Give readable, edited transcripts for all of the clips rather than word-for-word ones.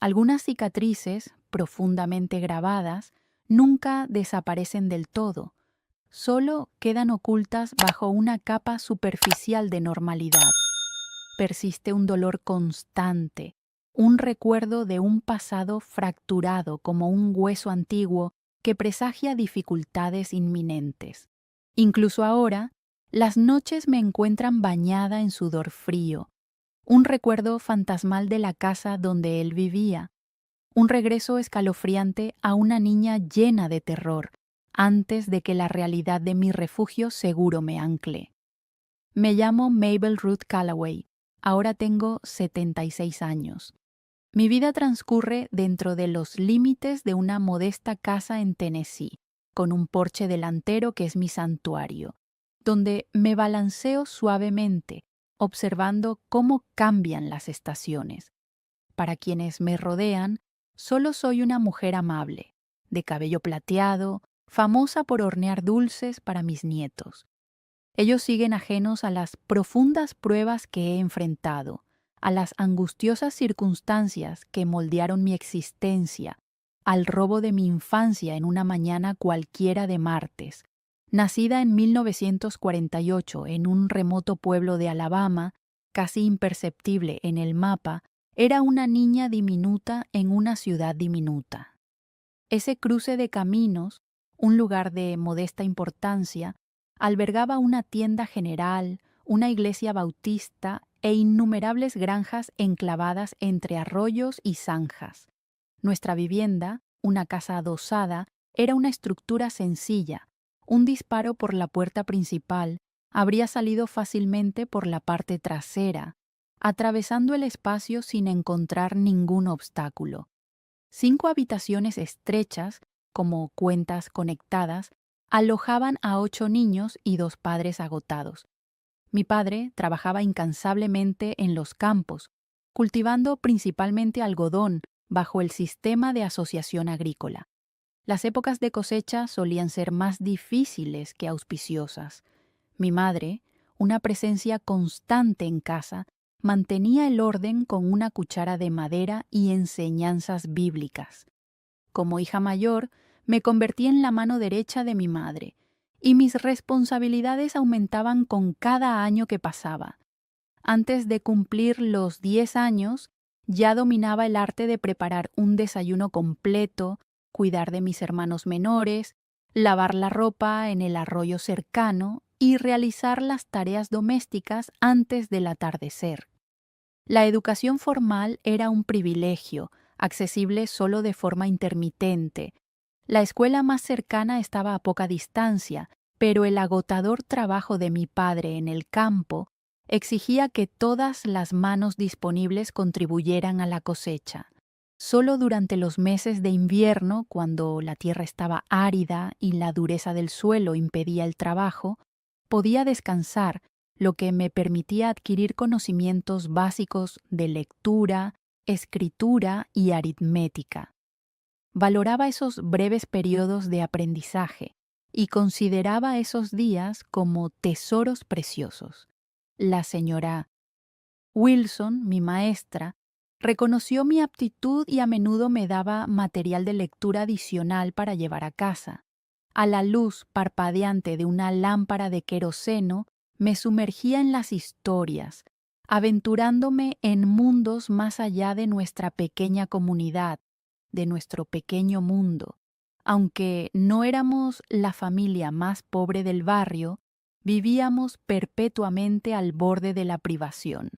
Algunas cicatrices, profundamente grabadas, nunca desaparecen del todo, solo quedan ocultas bajo una capa superficial de normalidad. Persiste un dolor constante, un recuerdo de un pasado fracturado como un hueso antiguo que presagia dificultades inminentes. Incluso ahora, las noches me encuentran bañada en sudor frío, un recuerdo fantasmal de la casa donde él vivía, un regreso escalofriante a una niña llena de terror, antes de que la realidad de mi refugio seguro me ancle. Me llamo Mabel Ruth Calloway. Ahora tengo 76 años. Mi vida transcurre dentro de los límites de una modesta casa en Tennessee, con un porche delantero que es mi santuario, donde me balanceo suavemente, observando cómo cambian las estaciones. Para quienes me rodean, solo soy una mujer amable, de cabello plateado, famosa por hornear dulces para mis nietos. Ellos siguen ajenos a las profundas pruebas que he enfrentado, a las angustiosas circunstancias que moldearon mi existencia, al robo de mi infancia en una mañana cualquiera de martes. Nacida en 1948 en un remoto pueblo de Alabama, casi imperceptible en el mapa, era una niña diminuta en una ciudad diminuta. Ese cruce de caminos, un lugar de modesta importancia, albergaba una tienda general, una iglesia bautista e innumerables granjas enclavadas entre arroyos y zanjas. Nuestra vivienda, una casa adosada, era una estructura sencilla. Un disparo por la puerta principal habría salido fácilmente por la parte trasera, atravesando el espacio sin encontrar ningún obstáculo. 5 habitaciones estrechas, como cuentas conectadas, alojaban a 8 niños y 2 padres agotados. Mi padre trabajaba incansablemente en los campos, cultivando principalmente algodón bajo el sistema de asociación agrícola. Las épocas de cosecha solían ser más difíciles que auspiciosas. Mi madre, una presencia constante en casa, mantenía el orden con una cuchara de madera y enseñanzas bíblicas. Como hija mayor, me convertí en la mano derecha de mi madre, y mis responsabilidades aumentaban con cada año que pasaba. Antes de cumplir los 10 años, ya dominaba el arte de preparar un desayuno completo, cuidar de mis hermanos menores, lavar la ropa en el arroyo cercano y realizar las tareas domésticas antes del atardecer. La educación formal era un privilegio, accesible solo de forma intermitente. La escuela más cercana estaba a poca distancia, pero el agotador trabajo de mi padre en el campo exigía que todas las manos disponibles contribuyeran a la cosecha. Solo durante los meses de invierno, cuando la tierra estaba árida y la dureza del suelo impedía el trabajo, podía descansar, lo que me permitía adquirir conocimientos básicos de lectura, escritura y aritmética. Valoraba esos breves periodos de aprendizaje y consideraba esos días como tesoros preciosos. La señora Wilson, mi maestra, reconoció mi aptitud y a menudo me daba material de lectura adicional para llevar a casa. A la luz parpadeante de una lámpara de queroseno, me sumergía en las historias, aventurándome en mundos más allá de nuestra pequeña comunidad, de nuestro pequeño mundo. Aunque no éramos la familia más pobre del barrio, vivíamos perpetuamente al borde de la privación.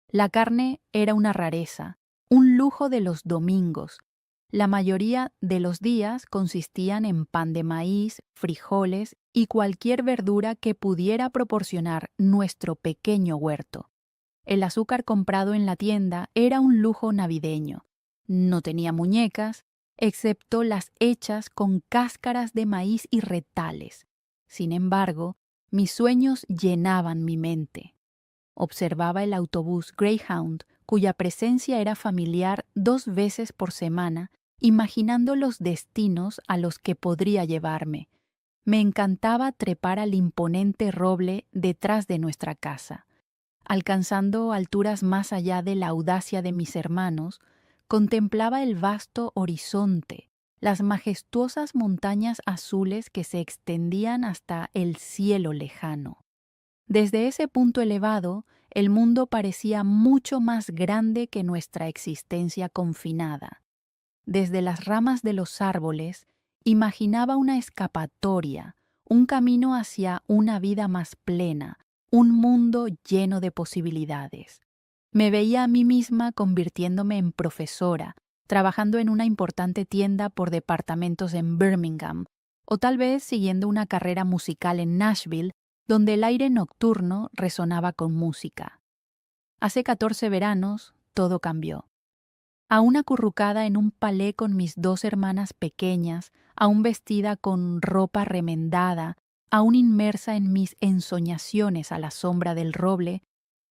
La carne era una rareza, un lujo de los domingos. La mayoría de los días consistían en pan de maíz, frijoles y cualquier verdura que pudiera proporcionar nuestro pequeño huerto. El azúcar comprado en la tienda era un lujo navideño. No tenía muñecas, excepto las hechas con cáscaras de maíz y retales. Sin embargo, mis sueños llenaban mi mente. Observaba el autobús Greyhound, cuya presencia era familiar 2 veces por semana, imaginando los destinos a los que podría llevarme. Me encantaba trepar al imponente roble detrás de nuestra casa. Alcanzando alturas más allá de la audacia de mis hermanos, contemplaba el vasto horizonte, las majestuosas montañas azules que se extendían hasta el cielo lejano. Desde ese punto elevado, el mundo parecía mucho más grande que nuestra existencia confinada. Desde las ramas de los árboles, imaginaba una escapatoria, un camino hacia una vida más plena, un mundo lleno de posibilidades. Me veía a mí misma convirtiéndome en profesora, trabajando en una importante tienda por departamentos en Birmingham, o tal vez siguiendo una carrera musical en Nashville, donde el aire nocturno resonaba con música. Hace 14 veranos, todo cambió. Aún acurrucada en un palé con mis 2 hermanas pequeñas, aún vestida con ropa remendada, aún inmersa en mis ensoñaciones a la sombra del roble,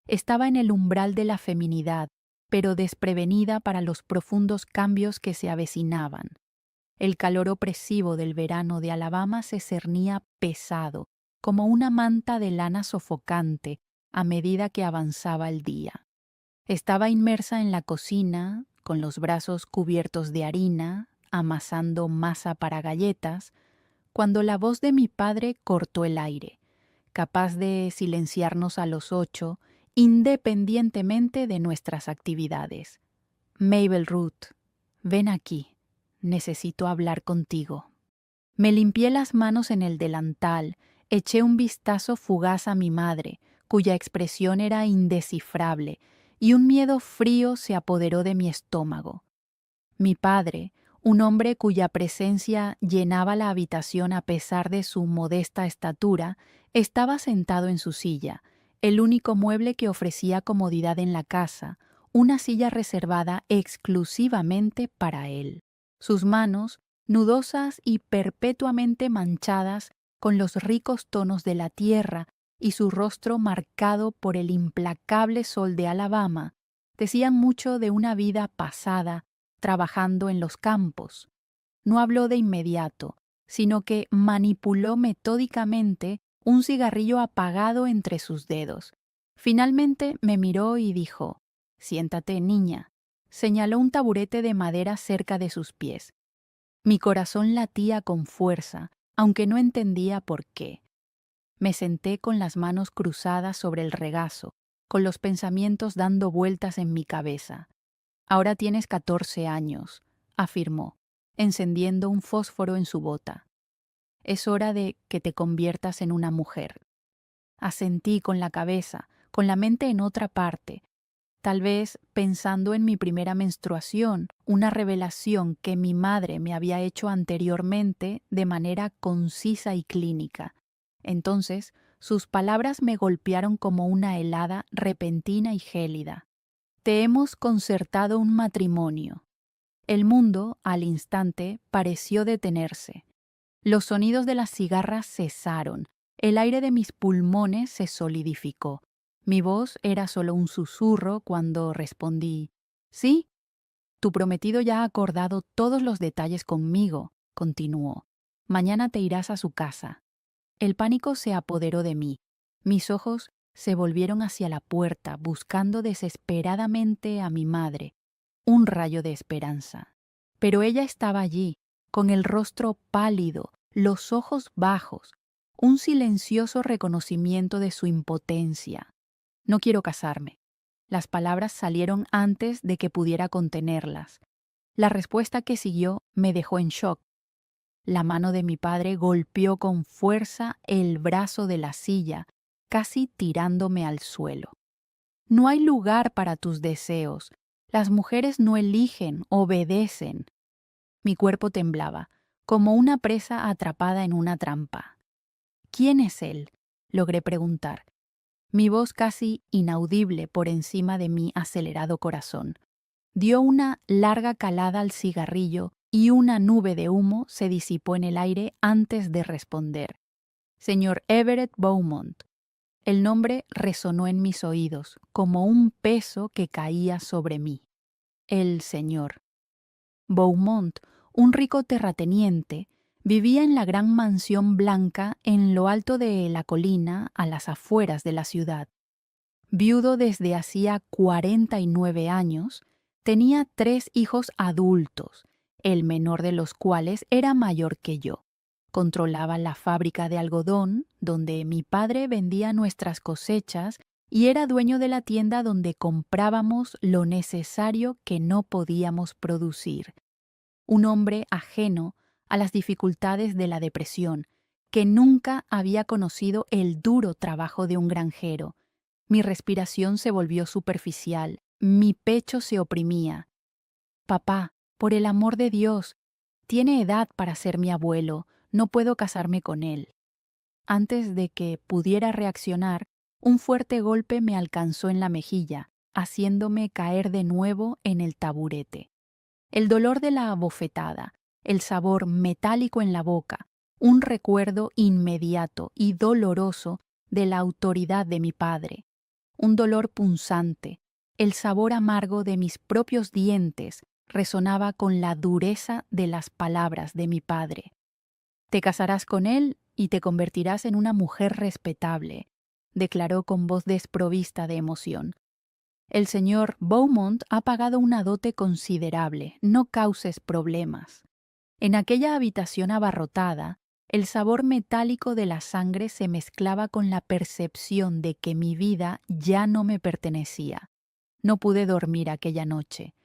estaba en el umbral de la feminidad, pero desprevenida para los profundos cambios que se avecinaban. El calor opresivo del verano de Alabama se cernía pesado, como una manta de lana sofocante, a medida que avanzaba el día. Estaba inmersa en la cocina, con los brazos cubiertos de harina, amasando masa para galletas, cuando la voz de mi padre cortó el aire, capaz de silenciarnos a los 8, independientemente de nuestras actividades. Mabel Ruth, ven aquí, necesito hablar contigo. Me limpié las manos en el delantal, eché un vistazo fugaz a mi madre, cuya expresión era indescifrable, y un miedo frío se apoderó de mi estómago. Mi padre, un hombre cuya presencia llenaba la habitación a pesar de su modesta estatura, estaba sentado en su silla, el único mueble que ofrecía comodidad en la casa, una silla reservada exclusivamente para él. Sus manos, nudosas y perpetuamente manchadas con los ricos tonos de la tierra, y su rostro marcado por el implacable sol de Alabama, decían mucho de una vida pasada trabajando en los campos. No habló de inmediato, sino que manipuló metódicamente un cigarrillo apagado entre sus dedos. Finalmente me miró y dijo: «Siéntate, niña». Señaló un taburete de madera cerca de sus pies. Mi corazón latía con fuerza, aunque no entendía por qué. Me senté con las manos cruzadas sobre el regazo, con los pensamientos dando vueltas en mi cabeza. «Ahora tienes 14 años», afirmó, encendiendo un fósforo en su bota. «Es hora de que te conviertas en una mujer». Asentí con la cabeza, con la mente en otra parte, tal vez pensando en mi primera menstruación, una revelación que mi madre me había hecho anteriormente de manera concisa y clínica. Entonces, sus palabras me golpearon como una helada repentina y gélida. «Te hemos concertado un matrimonio». El mundo, al instante, pareció detenerse. Los sonidos de las cigarras cesaron, el aire de mis pulmones se solidificó. Mi voz era solo un susurro cuando respondí: «Sí, tu prometido ya ha acordado todos los detalles conmigo», continuó. «Mañana te irás a su casa». El pánico se apoderó de mí. Mis ojos se volvieron hacia la puerta, buscando desesperadamente a mi madre, un rayo de esperanza. Pero ella estaba allí, con el rostro pálido, los ojos bajos, un silencioso reconocimiento de su impotencia. «No quiero casarme». Las palabras salieron antes de que pudiera contenerlas. La respuesta que siguió me dejó en shock. La mano de mi padre golpeó con fuerza el brazo de la silla, casi tirándome al suelo. «No hay lugar para tus deseos. Las mujeres no eligen, obedecen». Mi cuerpo temblaba, como una presa atrapada en una trampa. «¿Quién es él?», logré preguntar. Mi voz casi inaudible por encima de mi acelerado corazón. Dio una larga calada al cigarrillo y una nube de humo se disipó en el aire antes de responder. «Señor Everett Beaumont». El nombre resonó en mis oídos como un peso que caía sobre mí. El señor Beaumont, un rico terrateniente, vivía en la gran mansión blanca en lo alto de la colina a las afueras de la ciudad. Viudo desde hacía 49 años, Tenía 3 hijos adultos, el menor de los cuales era mayor que yo. Controlaba la fábrica de algodón, donde mi padre vendía nuestras cosechas, y era dueño de la tienda donde comprábamos lo necesario que no podíamos producir. Un hombre ajeno a las dificultades de la depresión, que nunca había conocido el duro trabajo de un granjero. Mi respiración se volvió superficial, mi pecho se oprimía. Papá, por el amor de Dios, tiene edad para ser mi abuelo, no puedo casarme con él. Antes de que pudiera reaccionar, un fuerte golpe me alcanzó en la mejilla, haciéndome caer de nuevo en el taburete. El dolor de la bofetada, el sabor metálico en la boca, un recuerdo inmediato y doloroso de la autoridad de mi padre, un dolor punzante, el sabor amargo de mis propios dientes resonaba con la dureza de las palabras de mi padre. Te casarás con él y te convertirás en una mujer respetable, declaró con voz desprovista de emoción. El señor Beaumont ha pagado una dote considerable, no causes problemas. En aquella habitación abarrotada, el sabor metálico de la sangre se mezclaba con la percepción de que mi vida ya no me pertenecía. No pude dormir aquella noche.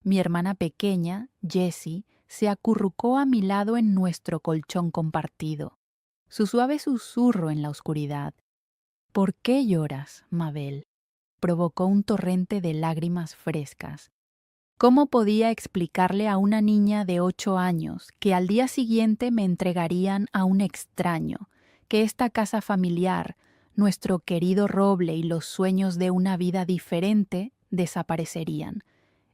Mi hermana pequeña, Jessie, se acurrucó a mi lado en nuestro colchón compartido. Su suave susurro en la oscuridad. ¿Por qué lloras, Mabel? Provocó un torrente de lágrimas frescas. ¿Cómo podía explicarle a una niña de 8 años que al día siguiente me entregarían a un extraño, que esta casa familiar, nuestro querido roble y los sueños de una vida diferente desaparecerían?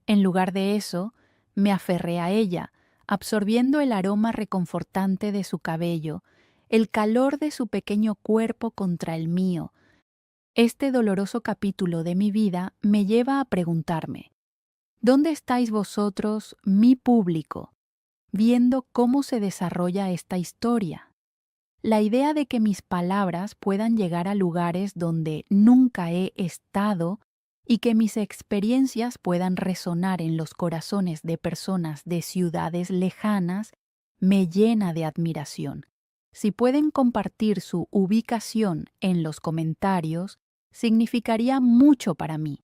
En lugar de eso, me aferré a ella, absorbiendo el aroma reconfortante de su cabello, el calor de su pequeño cuerpo contra el mío. Este doloroso capítulo de mi vida me lleva a preguntarme, ¿dónde estáis vosotros, mi público, viendo cómo se desarrolla esta historia? La idea de que mis palabras puedan llegar a lugares donde nunca he estado y que mis experiencias puedan resonar en los corazones de personas de ciudades lejanas me llena de admiración. Si pueden compartir su ubicación en los comentarios, significaría mucho para mí.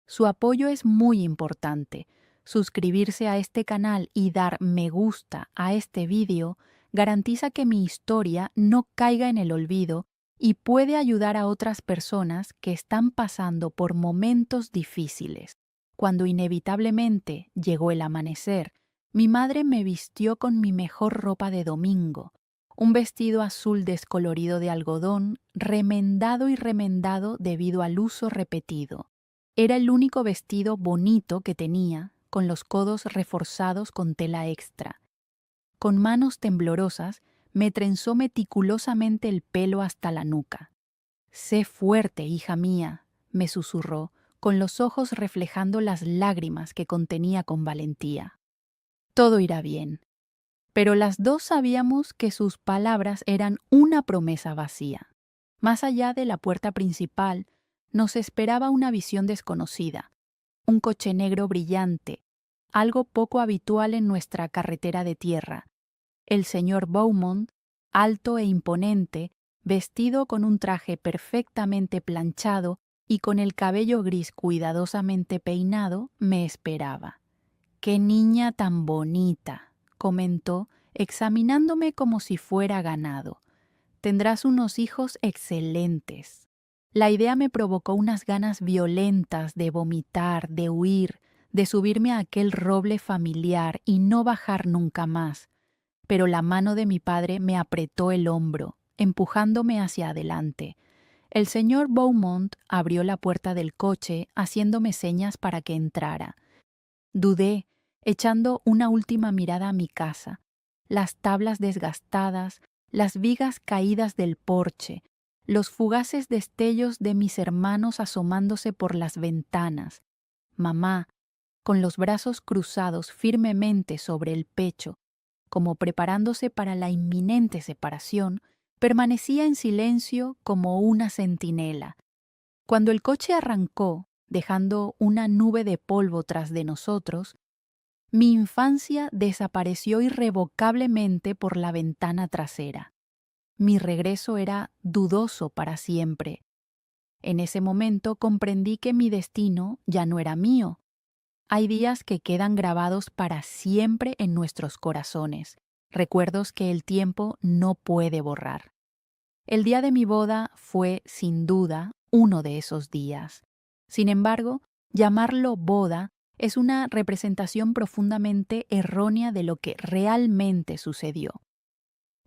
Su apoyo es muy importante. Suscribirse a este canal y dar me gusta a este vídeo garantiza que mi historia no caiga en el olvido y puede ayudar a otras personas que están pasando por momentos difíciles. Cuando inevitablemente llegó el amanecer, mi madre me vistió con mi mejor ropa de domingo, un vestido azul descolorido de algodón, remendado y remendado debido al uso repetido. Era el único vestido bonito que tenía, con los codos reforzados con tela extra. Con manos temblorosas, me trenzó meticulosamente el pelo hasta la nuca. «Sé fuerte, hija mía», me susurró, con los ojos reflejando las lágrimas que contenía con valentía. «Todo irá bien». Pero las dos sabíamos que sus palabras eran una promesa vacía. Más allá de la puerta principal, nos esperaba una visión desconocida, un coche negro brillante, algo poco habitual en nuestra carretera de tierra. El señor Beaumont, alto e imponente, vestido con un traje perfectamente planchado y con el cabello gris cuidadosamente peinado, me esperaba. «¡Qué niña tan bonita!», comentó, examinándome como si fuera ganado. «Tendrás unos hijos excelentes». La idea me provocó unas ganas violentas de vomitar, de huir, de subirme a aquel roble familiar y no bajar nunca más. Pero la mano de mi padre me apretó el hombro, empujándome hacia adelante. El señor Beaumont abrió la puerta del coche, haciéndome señas para que entrara. Dudé, echando una última mirada a mi casa, las tablas desgastadas, las vigas caídas del porche, los fugaces destellos de mis hermanos asomándose por las ventanas. Mamá, con los brazos cruzados firmemente sobre el pecho, como preparándose para la inminente separación, permanecía en silencio como una centinela. Cuando el coche arrancó, dejando una nube de polvo tras de nosotros, mi infancia desapareció irrevocablemente por la ventana trasera. Mi regreso era dudoso para siempre. En ese momento comprendí que mi destino ya no era mío. Hay días que quedan grabados para siempre en nuestros corazones, recuerdos que el tiempo no puede borrar. El día de mi boda fue, sin duda, uno de esos días. Sin embargo, llamarlo boda es una representación profundamente errónea de lo que realmente sucedió.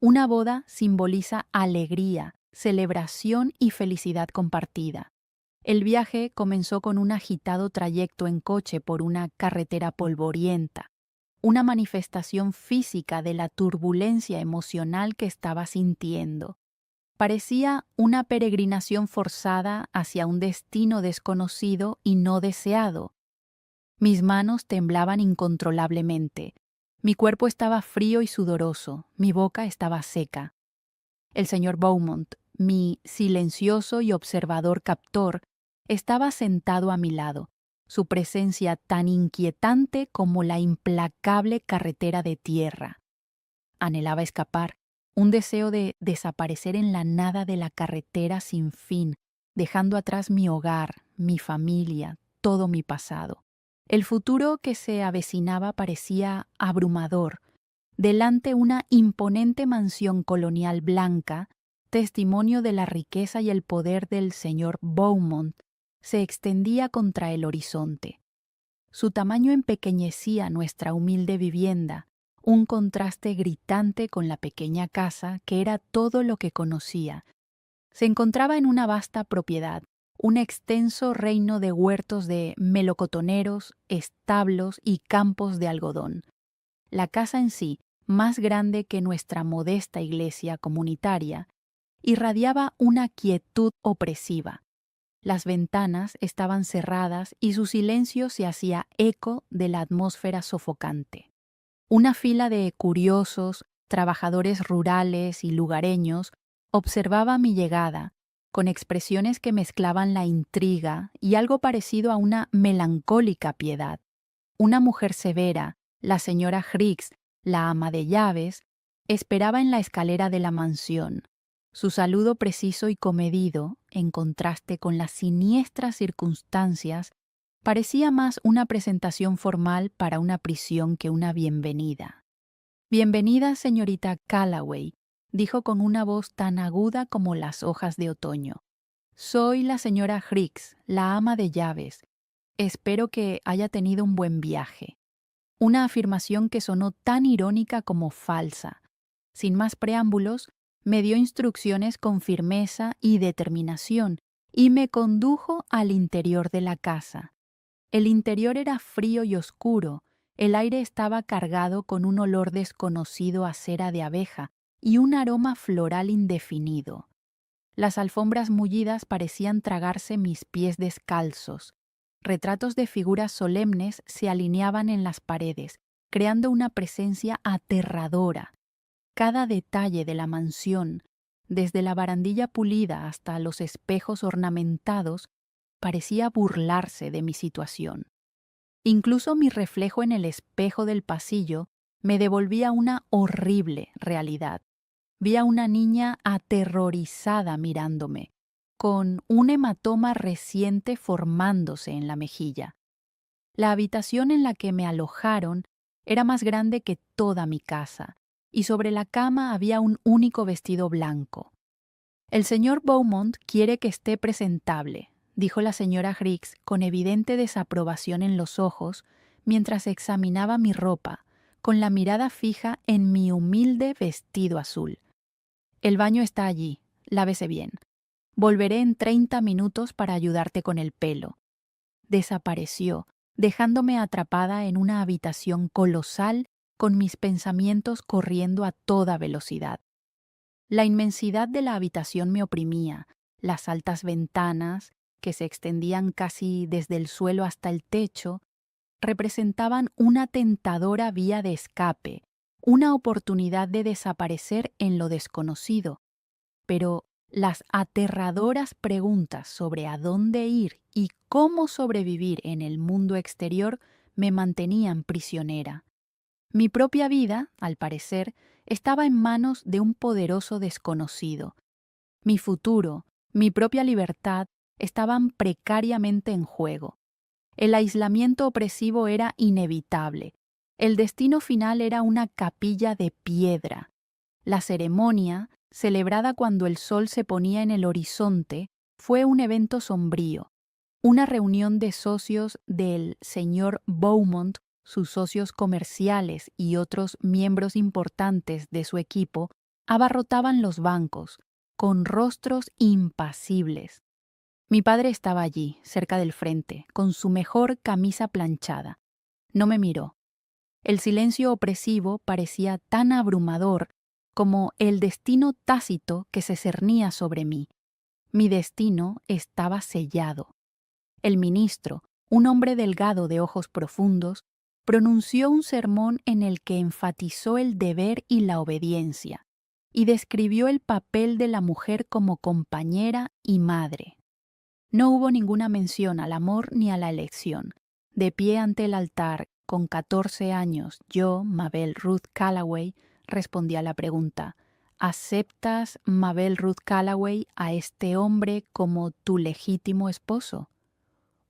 Una boda simboliza alegría, celebración y felicidad compartida. El viaje comenzó con un agitado trayecto en coche por una carretera polvorienta, una manifestación física de la turbulencia emocional que estaba sintiendo. Parecía una peregrinación forzada hacia un destino desconocido y no deseado. Mis manos temblaban incontrolablemente. Mi cuerpo estaba frío y sudoroso, mi boca estaba seca. El señor Beaumont, mi silencioso y observador captor, estaba sentado a mi lado, su presencia tan inquietante como la implacable carretera de tierra. Anhelaba escapar, un deseo de desaparecer en la nada de la carretera sin fin, dejando atrás mi hogar, mi familia, todo mi pasado. El futuro que se avecinaba parecía abrumador. Delante una imponente mansión colonial blanca, testimonio de la riqueza y el poder del señor Beaumont, se extendía contra el horizonte. Su tamaño empequeñecía nuestra humilde vivienda, un contraste gritante con la pequeña casa que era todo lo que conocía. Se encontraba en una vasta propiedad, un extenso reino de huertos de melocotoneros, establos y campos de algodón. La casa en sí, más grande que nuestra modesta iglesia comunitaria, irradiaba una quietud opresiva. Las ventanas estaban cerradas y su silencio se hacía eco de la atmósfera sofocante. Una fila de curiosos, trabajadores rurales y lugareños observaba mi llegada, con expresiones que mezclaban la intriga y algo parecido a una melancólica piedad. Una mujer severa, la señora Higgs, la ama de llaves, esperaba en la escalera de la mansión. Su saludo preciso y comedido, en contraste con las siniestras circunstancias, parecía más una presentación formal para una prisión que una bienvenida. «Bienvenida, señorita Callaway», dijo con una voz tan aguda como las hojas de otoño. «Soy la señora Higgs, la ama de llaves. Espero que haya tenido un buen viaje». Una afirmación que sonó tan irónica como falsa. Sin más preámbulos, me dio instrucciones con firmeza y determinación y me condujo al interior de la casa. El interior era frío y oscuro, el aire estaba cargado con un olor desconocido a cera de abeja y un aroma floral indefinido. Las alfombras mullidas parecían tragarse mis pies descalzos. Retratos de figuras solemnes se alineaban en las paredes, creando una presencia aterradora. Cada detalle de la mansión, desde la barandilla pulida hasta los espejos ornamentados, parecía burlarse de mi situación. Incluso mi reflejo en el espejo del pasillo me devolvía una horrible realidad. Vi a una niña aterrorizada mirándome, con un hematoma reciente formándose en la mejilla. La habitación en la que me alojaron era más grande que toda mi casa, y sobre la cama había un único vestido blanco. «El señor Beaumont quiere que esté presentable», dijo la señora Higgs con evidente desaprobación en los ojos, mientras examinaba mi ropa, con la mirada fija en mi humilde vestido azul. «El baño está allí, lávese bien. Volveré en 30 minutos para ayudarte con el pelo». Desapareció, dejándome atrapada en una habitación colosal con mis pensamientos corriendo a toda velocidad. La inmensidad de la habitación me oprimía, las altas ventanas, que se extendían casi desde el suelo hasta el techo, representaban una tentadora vía de escape, una oportunidad de desaparecer en lo desconocido. Pero las aterradoras preguntas sobre a dónde ir y cómo sobrevivir en el mundo exterior me mantenían prisionera. Mi propia vida, al parecer, estaba en manos de un poderoso desconocido. Mi futuro, mi propia libertad, estaban precariamente en juego. El aislamiento opresivo era inevitable. El destino final era una capilla de piedra. La ceremonia, celebrada cuando el sol se ponía en el horizonte, fue un evento sombrío. Una reunión de socios del señor Beaumont, sus socios comerciales y otros miembros importantes de su equipo abarrotaban los bancos, con rostros impasibles. Mi padre estaba allí, cerca del frente, con su mejor camisa planchada. No me miró. El silencio opresivo parecía tan abrumador como el destino tácito que se cernía sobre mí. Mi destino estaba sellado. El ministro, un hombre delgado de ojos profundos, pronunció un sermón en el que enfatizó el deber y la obediencia, y describió el papel de la mujer como compañera y madre. No hubo ninguna mención al amor ni a la elección. De pie ante el altar, con 14 años, yo, Mabel Ruth Callaway, respondí a la pregunta: ¿aceptas, Mabel Ruth Callaway, a este hombre como tu legítimo esposo?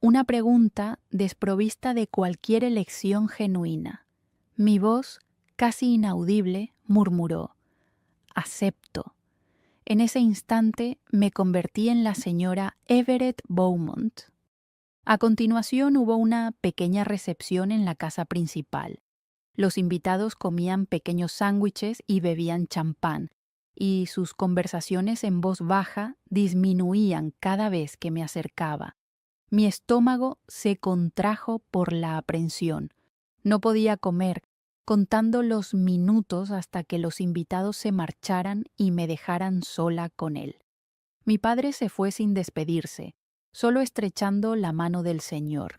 Una pregunta desprovista de cualquier elección genuina. Mi voz, casi inaudible, murmuró: acepto. En ese instante me convertí en la señora Everett Beaumont. A continuación hubo una pequeña recepción en la casa principal. Los invitados comían pequeños sándwiches y bebían champán, y sus conversaciones en voz baja disminuían cada vez que me acercaba. Mi estómago se contrajo por la aprensión. No podía comer, contando los minutos hasta que los invitados se marcharan y me dejaran sola con él. Mi padre se fue sin despedirse, solo estrechando la mano del señor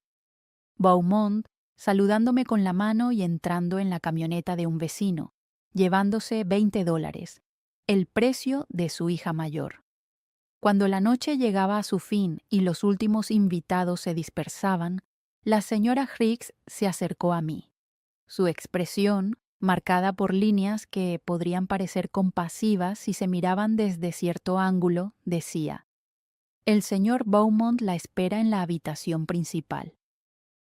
Beaumont, saludándome con la mano y entrando en la camioneta de un vecino, llevándose $20, el precio de su hija mayor. Cuando la noche llegaba a su fin y los últimos invitados se dispersaban, la señora Hicks se acercó a mí. Su expresión, marcada por líneas que podrían parecer compasivas si se miraban desde cierto ángulo, decía: «El señor Beaumont la espera en la habitación principal».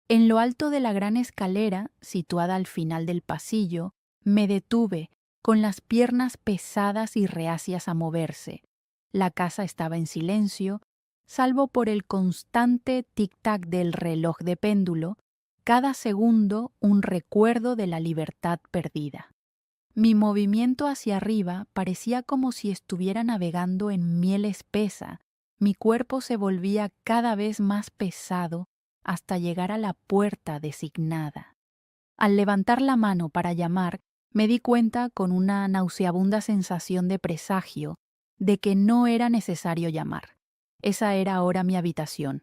En lo alto de la gran escalera, situada al final del pasillo, me detuve, con las piernas pesadas y reacias a moverse. La casa estaba en silencio, salvo por el constante tic-tac del reloj de péndulo, cada segundo un recuerdo de la libertad perdida. Mi movimiento hacia arriba parecía como si estuviera navegando en miel espesa. Mi cuerpo se volvía cada vez más pesado hasta llegar a la puerta designada. Al levantar la mano para llamar, me di cuenta, con una nauseabunda sensación de presagio, de que no era necesario llamar. Esa era ahora mi habitación.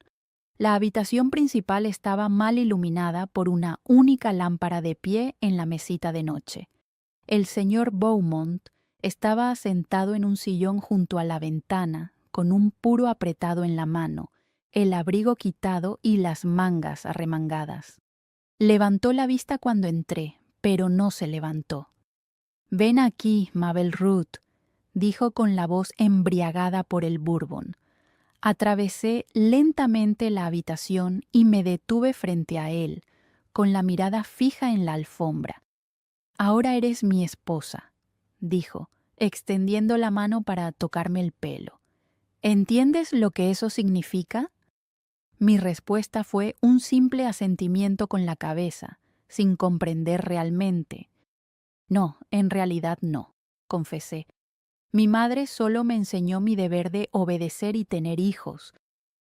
La habitación principal estaba mal iluminada por una única lámpara de pie en la mesita de noche. El señor Beaumont estaba sentado en un sillón junto a la ventana, con un puro apretado en la mano, el abrigo quitado y las mangas arremangadas. Levantó la vista cuando entré, pero no se levantó. «Ven aquí, Mabel Ruth», dijo con la voz embriagada por el bourbon. Atravesé lentamente la habitación y me detuve frente a él, con la mirada fija en la alfombra. «Ahora eres mi esposa», dijo, extendiendo la mano para tocarme el pelo. «¿Entiendes lo que eso significa?» Mi respuesta fue un simple asentimiento con la cabeza, sin comprender realmente. «No, en realidad no», confesé. «Mi madre solo me enseñó mi deber de obedecer y tener hijos.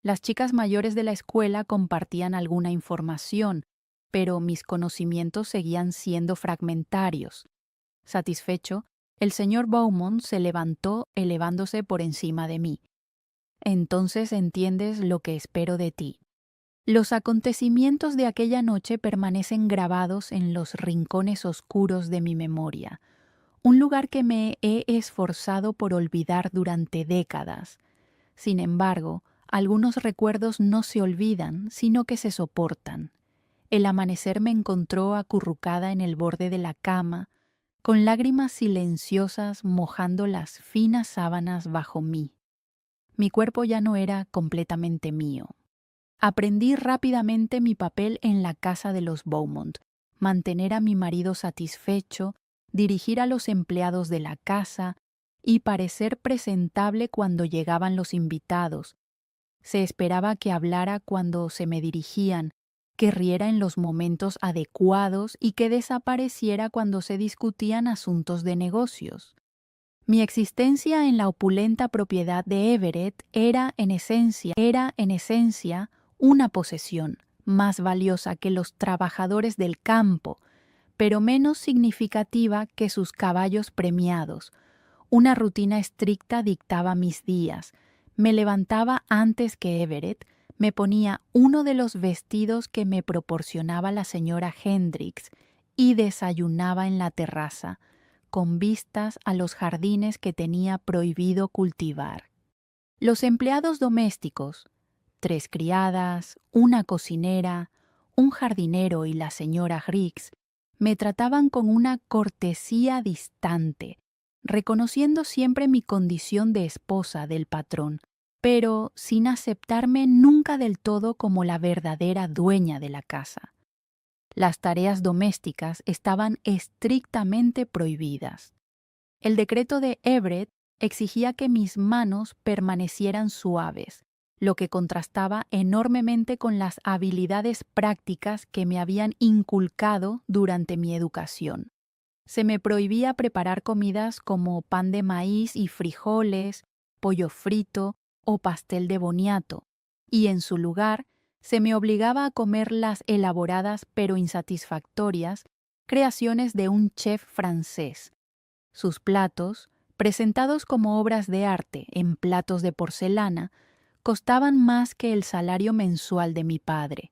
Las chicas mayores de la escuela compartían alguna información, pero mis conocimientos seguían siendo fragmentarios». Satisfecho, el señor Beaumont se levantó, elevándose por encima de mí. «Entonces entiendes lo que espero de ti». Los acontecimientos de aquella noche permanecen grabados en los rincones oscuros de mi memoria, un lugar que me he esforzado por olvidar durante décadas. Sin embargo, algunos recuerdos no se olvidan, sino que se soportan. El amanecer me encontró acurrucada en el borde de la cama, con lágrimas silenciosas mojando las finas sábanas bajo mí. Mi cuerpo ya no era completamente mío. Aprendí rápidamente mi papel en la casa de los Beaumont, mantener a mi marido satisfecho, dirigir a los empleados de la casa y parecer presentable cuando llegaban los invitados. Se esperaba que hablara cuando se me dirigían, que riera en los momentos adecuados y que desapareciera cuando se discutían asuntos de negocios. Mi existencia en la opulenta propiedad de Everett era en esencia una posesión, más valiosa que los trabajadores del campo, pero menos significativa que sus caballos premiados. Una rutina estricta dictaba mis días. Me levantaba antes que Everett, me ponía uno de los vestidos que me proporcionaba la señora Hendricks y desayunaba en la terraza, con vistas a los jardines que tenía prohibido cultivar. Los empleados domésticos, 3 criadas, una cocinera, un jardinero y la señora Hicks, me trataban con una cortesía distante, reconociendo siempre mi condición de esposa del patrón, pero sin aceptarme nunca del todo como la verdadera dueña de la casa. Las tareas domésticas estaban estrictamente prohibidas. El decreto de Everett exigía que mis manos permanecieran suaves, lo que contrastaba enormemente con las habilidades prácticas que me habían inculcado durante mi educación. Se me prohibía preparar comidas como pan de maíz y frijoles, pollo frito o pastel de boniato, y en su lugar se me obligaba a comer las elaboradas pero insatisfactorias creaciones de un chef francés. Sus platos, presentados como obras de arte en platos de porcelana, costaban más que el salario mensual de mi padre.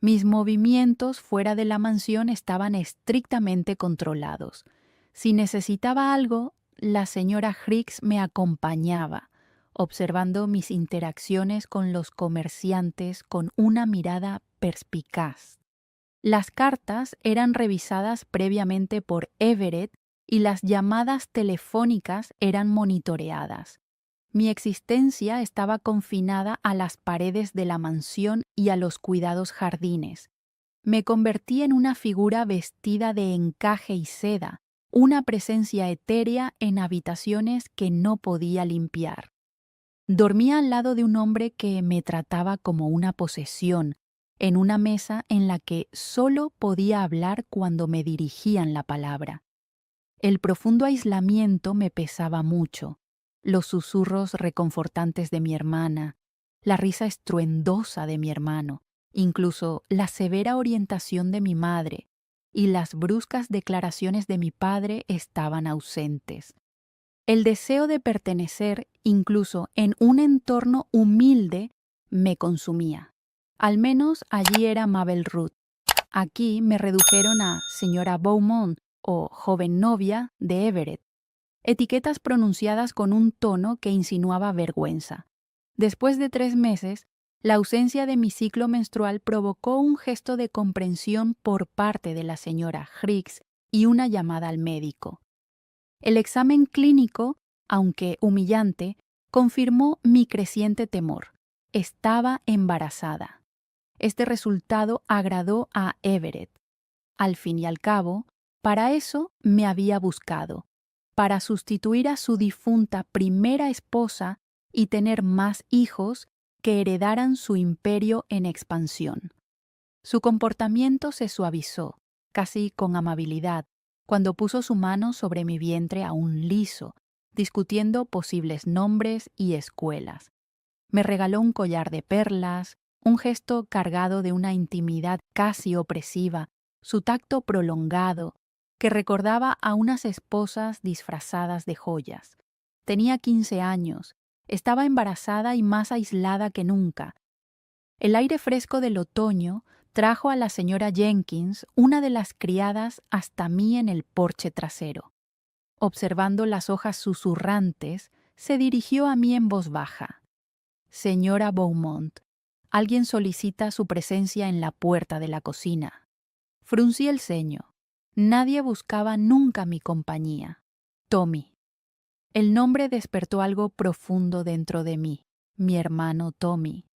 Mis movimientos fuera de la mansión estaban estrictamente controlados. Si necesitaba algo, la señora Hicks me acompañaba, observando mis interacciones con los comerciantes con una mirada perspicaz. Las cartas eran revisadas previamente por Everett y las llamadas telefónicas eran monitoreadas. Mi existencia estaba confinada a las paredes de la mansión y a los cuidados jardines. Me convertí en una figura vestida de encaje y seda, una presencia etérea en habitaciones que no podía limpiar. Dormía al lado de un hombre que me trataba como una posesión, en una mesa en la que solo podía hablar cuando me dirigían la palabra. El profundo aislamiento me pesaba mucho. Los susurros reconfortantes de mi hermana, la risa estruendosa de mi hermano, incluso la severa orientación de mi madre y las bruscas declaraciones de mi padre estaban ausentes. El deseo de pertenecer, incluso en un entorno humilde, me consumía. Al menos allí era Mabel Ruth. Aquí me redujeron a señora Beaumont o joven novia de Everett, etiquetas pronunciadas con un tono que insinuaba vergüenza. Después de 3 meses, la ausencia de mi ciclo menstrual provocó un gesto de comprensión por parte de la señora Hicks y una llamada al médico. El examen clínico, aunque humillante, confirmó mi creciente temor. Estaba embarazada. Este resultado agradó a Everett. Al fin y al cabo, para eso me había buscado, para sustituir a su difunta primera esposa y tener más hijos que heredaran su imperio en expansión. Su comportamiento se suavizó, casi con amabilidad, cuando puso su mano sobre mi vientre aún liso, discutiendo posibles nombres y escuelas. Me regaló un collar de perlas, un gesto cargado de una intimidad casi opresiva, su tacto prolongado, que recordaba a unas esposas disfrazadas de joyas. Tenía 15 años, estaba embarazada y más aislada que nunca. El aire fresco del otoño trajo a la señora Jenkins, una de las criadas, hasta mí en el porche trasero. Observando las hojas susurrantes, se dirigió a mí en voz baja. Señora Beaumont, alguien solicita su presencia en la puerta de la cocina. Fruncí el ceño. Nadie buscaba nunca mi compañía. Tommy. El nombre despertó algo profundo dentro de mí. Mi hermano Tommy.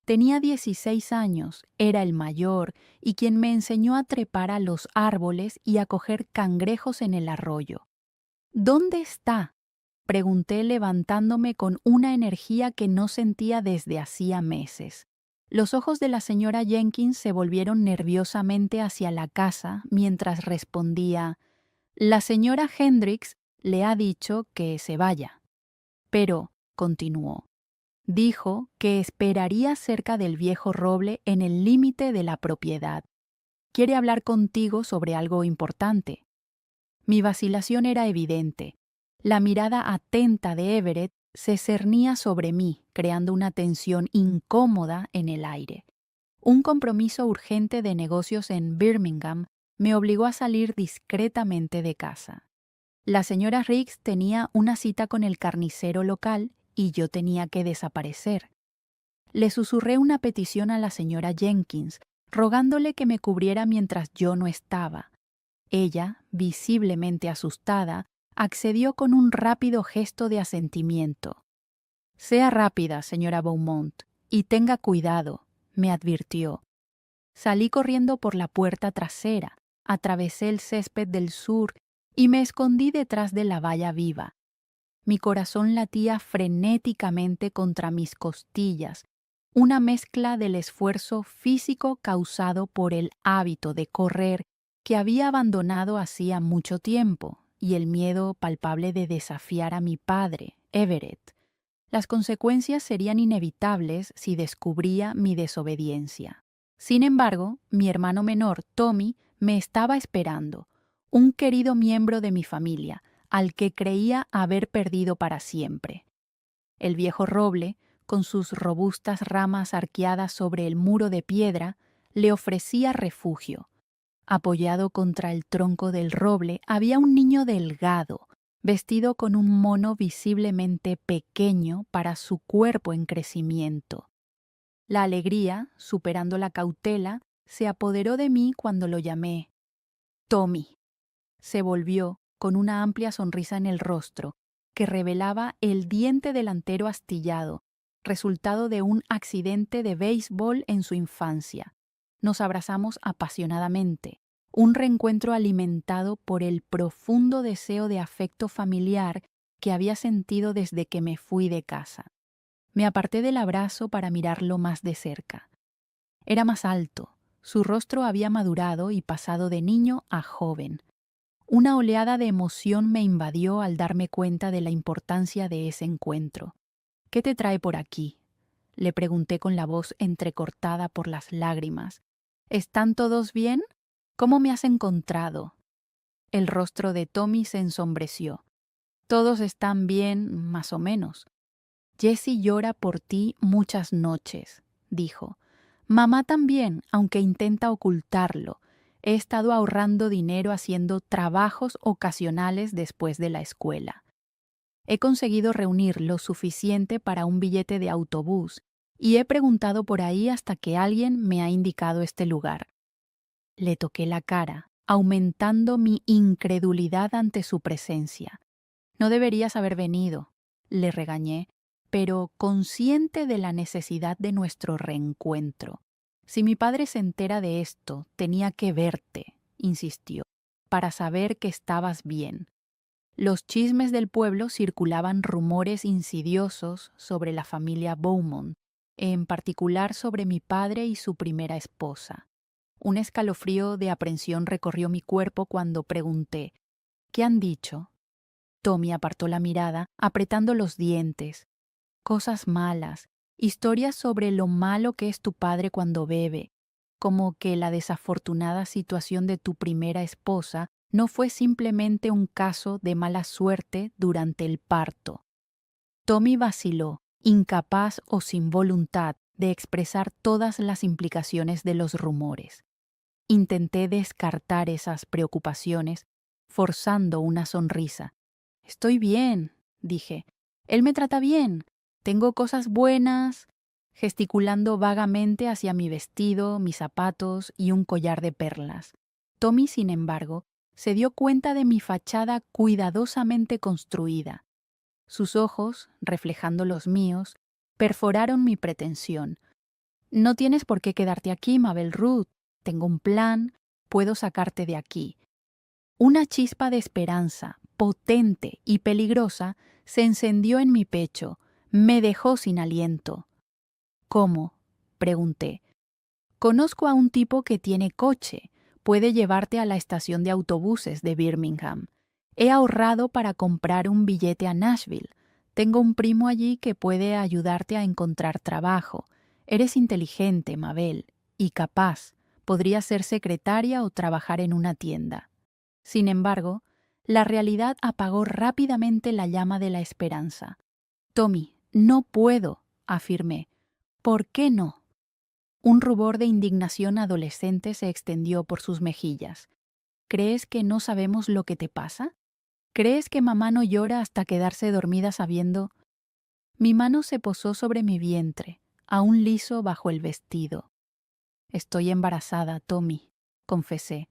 Tenía 16 años, era el mayor y quien me enseñó a trepar a los árboles y a coger cangrejos en el arroyo. ¿Dónde está?, pregunté levantándome con una energía que no sentía desde hacía meses. Los ojos de la señora Jenkins se volvieron nerviosamente hacia la casa mientras respondía: «La señora Hendricks le ha dicho que se vaya». Pero, continuó, dijo que esperaría cerca del viejo roble en el límite de la propiedad. Quiere hablar contigo sobre algo importante. Mi vacilación era evidente. La mirada atenta de Everett se cernía sobre mí, creando una tensión incómoda en el aire. Un compromiso urgente de negocios en Birmingham me obligó a salir discretamente de casa. La señora Riggs tenía una cita con el carnicero local y yo tenía que desaparecer. Le susurré una petición a la señora Jenkins, rogándole que me cubriera mientras yo no estaba. Ella, visiblemente asustada, accedió con un rápido gesto de asentimiento. «Sea rápida, señora Beaumont, y tenga cuidado», me advirtió. Salí corriendo por la puerta trasera, atravesé el césped del sur y me escondí detrás de la valla viva. Mi corazón latía frenéticamente contra mis costillas, una mezcla del esfuerzo físico causado por el hábito de correr que había abandonado hacía mucho tiempo y el miedo palpable de desafiar a mi padre, Everett. Las consecuencias serían inevitables si descubría mi desobediencia. Sin embargo, mi hermano menor, Tommy, me estaba esperando, un querido miembro de mi familia, al que creía haber perdido para siempre. El viejo roble, con sus robustas ramas arqueadas sobre el muro de piedra, le ofrecía refugio. Apoyado contra el tronco del roble había un niño delgado, vestido con un mono visiblemente pequeño para su cuerpo en crecimiento. La alegría, superando la cautela, se apoderó de mí cuando lo llamé. «Tommy». Se volvió, con una amplia sonrisa en el rostro, que revelaba el diente delantero astillado, resultado de un accidente de béisbol en su infancia. Nos abrazamos apasionadamente, un reencuentro alimentado por el profundo deseo de afecto familiar que había sentido desde que me fui de casa. Me aparté del abrazo para mirarlo más de cerca. Era más alto, su rostro había madurado y pasado de niño a joven. Una oleada de emoción me invadió al darme cuenta de la importancia de ese encuentro. «¿Qué te trae por aquí?», le pregunté con la voz entrecortada por las lágrimas. «¿Están todos bien? ¿Cómo me has encontrado?». El rostro de Tommy se ensombreció. «Todos están bien, más o menos. Jessie llora por ti muchas noches», dijo. «Mamá también, aunque intenta ocultarlo. He estado ahorrando dinero haciendo trabajos ocasionales después de la escuela. He conseguido reunir lo suficiente para un billete de autobús y he preguntado por ahí hasta que alguien me ha indicado este lugar». Le toqué la cara, aumentando mi incredulidad ante su presencia. «No deberías haber venido», le regañé, pero consciente de la necesidad de nuestro reencuentro. «Si mi padre se entera de esto, tenía que verte», insistió, «para saber que estabas bien». Los chismes del pueblo circulaban rumores insidiosos sobre la familia Beaumont, en particular sobre mi padre y su primera esposa. Un escalofrío de aprensión recorrió mi cuerpo cuando pregunté: «¿Qué han dicho?». Tommy apartó la mirada, apretando los dientes. «Cosas malas, historias sobre lo malo que es tu padre cuando bebe, como que la desafortunada situación de tu primera esposa no fue simplemente un caso de mala suerte durante el parto». Tommy vaciló, incapaz o sin voluntad de expresar todas las implicaciones de los rumores. Intenté descartar esas preocupaciones, forzando una sonrisa. «Estoy bien», dije. «Él me trata bien. Tengo cosas buenas, gesticulando vagamente hacia mi vestido, mis zapatos y un collar de perlas. Tommy, sin embargo, se dio cuenta de mi fachada cuidadosamente construida. Sus ojos, reflejando los míos, perforaron mi pretensión. No tienes por qué quedarte aquí, Mabel Ruth. Tengo un plan, puedo sacarte de aquí. Una chispa de esperanza, potente y peligrosa, se encendió en mi pecho. Me dejó sin aliento. ¿Cómo? Pregunté. Conozco a un tipo que tiene coche. Puede llevarte a la estación de autobuses de Birmingham. He ahorrado para comprar un billete a Nashville. Tengo un primo allí que puede ayudarte a encontrar trabajo. Eres inteligente, Mabel, y capaz. Podrías ser secretaria o trabajar en una tienda. Sin embargo, la realidad apagó rápidamente la llama de la esperanza. Tommy, no puedo, afirmé. ¿Por qué no? Un rubor de indignación adolescente se extendió por sus mejillas. ¿Crees que no sabemos lo que te pasa? ¿Crees que mamá no llora hasta quedarse dormida sabiendo? Mi mano se posó sobre mi vientre, aún liso bajo el vestido. Estoy embarazada, Tommy, confesé.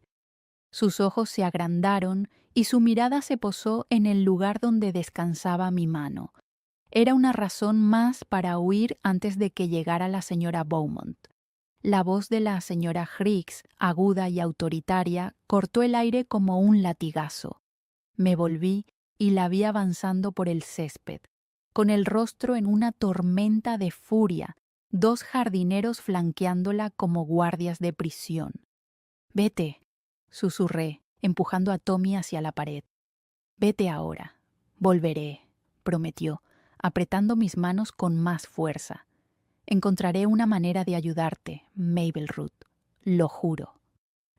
Sus ojos se agrandaron y su mirada se posó en el lugar donde descansaba mi mano. Era una razón más para huir antes de que llegara la señora Beaumont. La voz de la señora Higgs, aguda y autoritaria, cortó el aire como un latigazo. Me volví y la vi avanzando por el césped, con el rostro en una tormenta de furia, dos jardineros flanqueándola como guardias de prisión. «Vete», susurré, empujando a Tommy hacia la pared. «Vete ahora. Volveré», prometió, apretando mis manos con más fuerza. «Encontraré una manera de ayudarte, Mabel Ruth. Lo juro».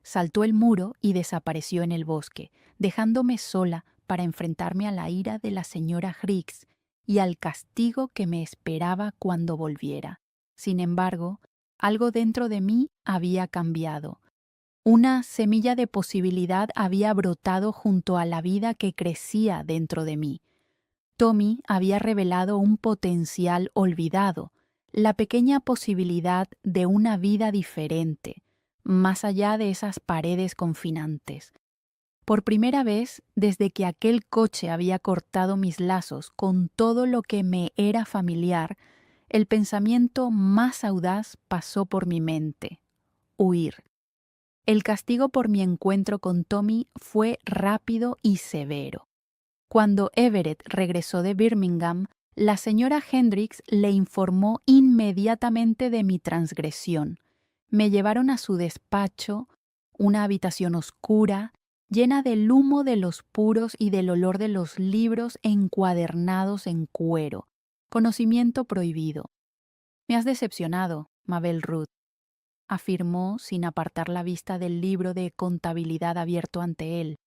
Saltó el muro y desapareció en el bosque, dejándome sola para enfrentarme a la ira de la señora Higgs y al castigo que me esperaba cuando volviera. Sin embargo, algo dentro de mí había cambiado. Una semilla de posibilidad había brotado junto a la vida que crecía dentro de mí. Tommy había revelado un potencial olvidado, la pequeña posibilidad de una vida diferente, más allá de esas paredes confinantes. Por primera vez, desde que aquel coche había cortado mis lazos con todo lo que me era familiar, el pensamiento más audaz pasó por mi mente: huir. El castigo por mi encuentro con Tommy fue rápido y severo. Cuando Everett regresó de Birmingham, la señora Hendricks le informó inmediatamente de mi transgresión. Me llevaron a su despacho, una habitación oscura, llena del humo de los puros y del olor de los libros encuadernados en cuero. Conocimiento prohibido. «Me has decepcionado, Mabel Ruth», afirmó sin apartar la vista del libro de contabilidad abierto ante él.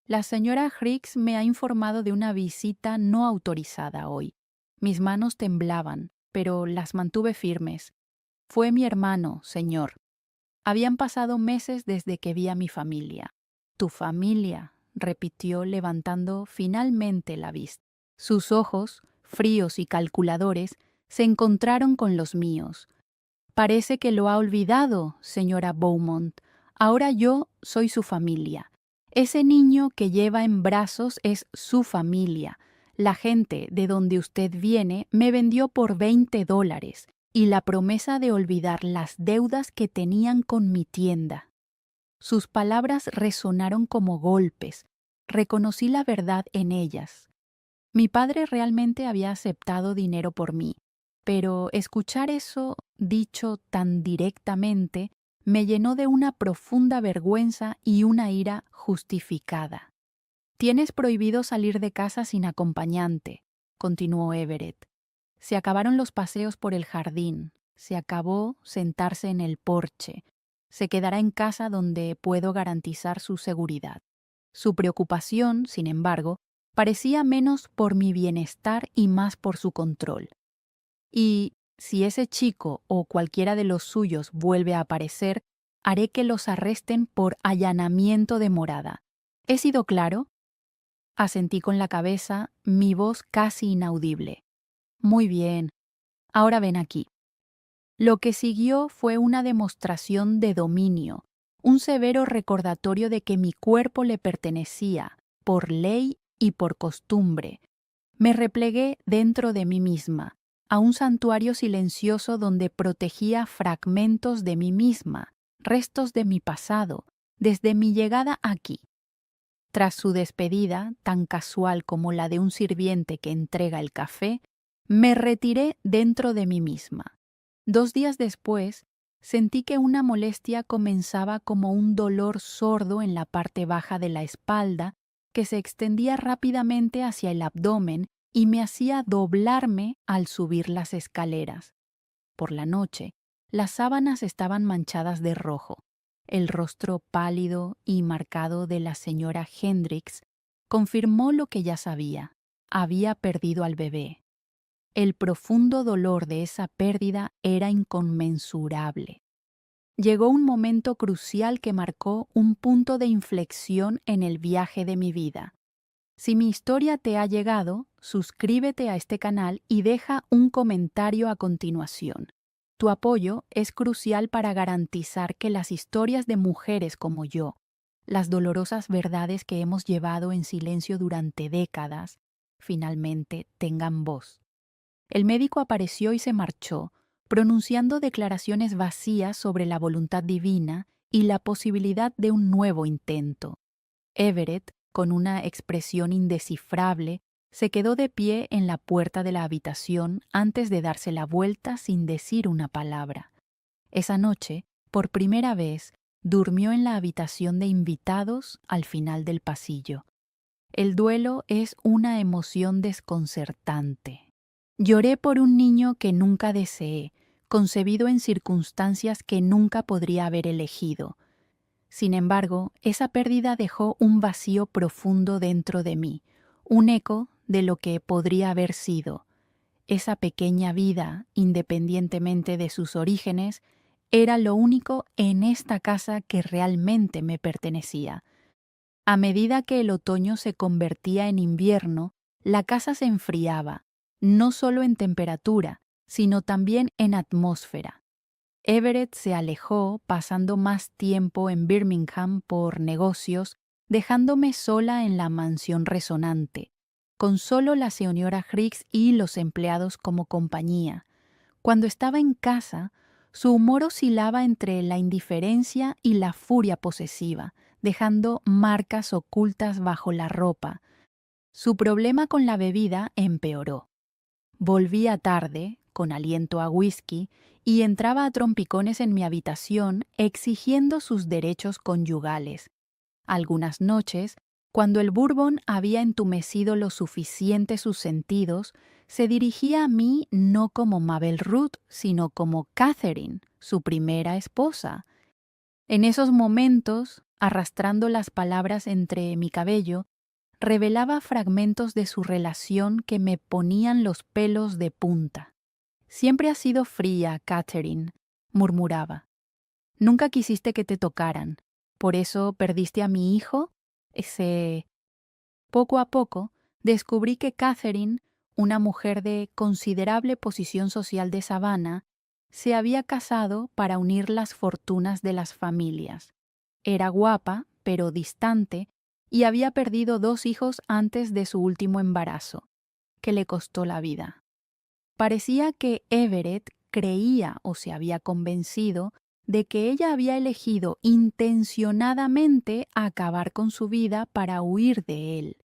«La señora Higgs me ha informado de una visita no autorizada hoy. Mis manos temblaban, pero las mantuve firmes. Fue mi hermano, señor. Habían pasado meses desde que vi a mi familia». «Tu familia», repitió levantando finalmente la vista. Sus ojos, fríos y calculadores, se encontraron con los míos. «Parece que lo ha olvidado, señora Beaumont. Ahora yo soy su familia. Ese niño que lleva en brazos es su familia. La gente de donde usted viene me vendió por $20 y la promesa de olvidar las deudas que tenían con mi tienda». Sus palabras resonaron como golpes. Reconocí la verdad en ellas. Mi padre realmente había aceptado dinero por mí, pero escuchar eso dicho tan directamente me llenó de una profunda vergüenza y una ira justificada. «Tienes prohibido salir de casa sin acompañante», continuó Everett. «Se acabaron los paseos por el jardín, se acabó sentarse en el porche. Se quedará en casa donde puedo garantizar su seguridad». Su preocupación, sin embargo, parecía menos por mi bienestar y más por su control. «Y si ese chico o cualquiera de los suyos vuelve a aparecer, haré que los arresten por allanamiento de morada. ¿He sido claro?». Asentí con la cabeza, mi voz casi inaudible. Muy bien. Ahora ven aquí. Lo que siguió fue una demostración de dominio, un severo recordatorio de que mi cuerpo le pertenecía, por ley y por costumbre. Me replegué dentro de mí misma, a un santuario silencioso donde protegía fragmentos de mí misma, restos de mi pasado, desde mi llegada aquí. Tras su despedida, tan casual como la de un sirviente que entrega el café, me retiré dentro de mí misma. 2 días después, sentí que una molestia comenzaba como un dolor sordo en la parte baja de la espalda que se extendía rápidamente hacia el abdomen y me hacía doblarme al subir las escaleras. Por la noche, las sábanas estaban manchadas de rojo. El rostro pálido y marcado de la señora Hendricks confirmó lo que ya sabía. Había perdido al bebé. El profundo dolor de esa pérdida era inconmensurable. Llegó un momento crucial que marcó un punto de inflexión en el viaje de mi vida. Si mi historia te ha llegado, suscríbete a este canal y deja un comentario a continuación. Tu apoyo es crucial para garantizar que las historias de mujeres como yo, las dolorosas verdades que hemos llevado en silencio durante décadas, finalmente tengan voz. El médico apareció y se marchó, pronunciando declaraciones vacías sobre la voluntad divina y la posibilidad de un nuevo intento. Everett, con una expresión indescifrable, se quedó de pie en la puerta de la habitación antes de darse la vuelta sin decir una palabra. Esa noche, por primera vez, durmió en la habitación de invitados al final del pasillo. El duelo es una emoción desconcertante. Lloré por un niño que nunca deseé, concebido en circunstancias que nunca podría haber elegido. Sin embargo, esa pérdida dejó un vacío profundo dentro de mí, un eco de lo que podría haber sido. Esa pequeña vida, independientemente de sus orígenes, era lo único en esta casa que realmente me pertenecía. A medida que el otoño se convertía en invierno, la casa se enfriaba, no solo en temperatura, sino también en atmósfera. Everett se alejó, pasando más tiempo en Birmingham por negocios, dejándome sola en la mansión resonante, con solo la señora Hicks y los empleados como compañía. Cuando estaba en casa, su humor oscilaba entre la indiferencia y la furia posesiva, dejando marcas ocultas bajo la ropa. Su problema con la bebida empeoró. Volvía tarde, con aliento a whisky, y entraba a trompicones en mi habitación exigiendo sus derechos conyugales. Algunas noches, cuando el bourbon había entumecido lo suficiente sus sentidos, se dirigía a mí no como Mabel Ruth, sino como Catherine, su primera esposa. En esos momentos, arrastrando las palabras entre mi cabello, revelaba fragmentos de su relación que me ponían los pelos de punta. Siempre has sido fría, Catherine, murmuraba. Nunca quisiste que te tocaran. ¿Por eso perdiste a mi hijo? Poco a poco, descubrí que Catherine, una mujer de considerable posición social de Savannah, se había casado para unir las fortunas de las familias. Era guapa, pero distante, y había perdido 2 hijos antes de su último embarazo, que le costó la vida. Parecía que Everett creía o se había convencido de que ella había elegido intencionadamente acabar con su vida para huir de él.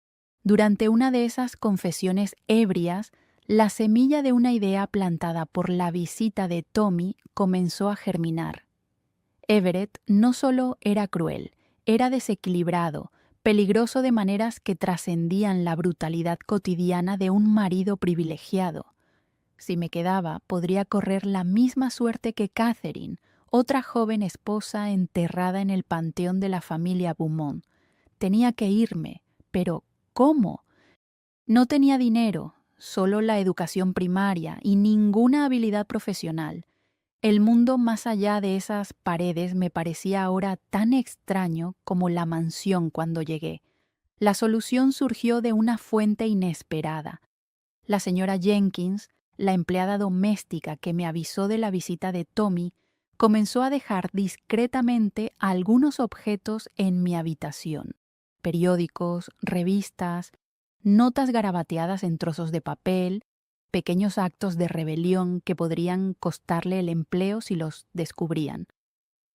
Durante una de esas confesiones ebrias, la semilla de una idea plantada por la visita de Tommy comenzó a germinar. Everett no solo era cruel, era desequilibrado, peligroso de maneras que trascendían la brutalidad cotidiana de un marido privilegiado. Si me quedaba, podría correr la misma suerte que Catherine, otra joven esposa enterrada en el panteón de la familia Beaumont. Tenía que irme, pero ¿cómo? No tenía dinero, solo la educación primaria y ninguna habilidad profesional. El mundo más allá de esas paredes me parecía ahora tan extraño como la mansión cuando llegué. La solución surgió de una fuente inesperada. La señora Jenkins, La empleada doméstica que me avisó de la visita de Tommy comenzó a dejar discretamente algunos objetos en mi habitación: periódicos, revistas, notas garabateadas en trozos de papel, pequeños actos de rebelión que podrían costarle el empleo si los descubrían.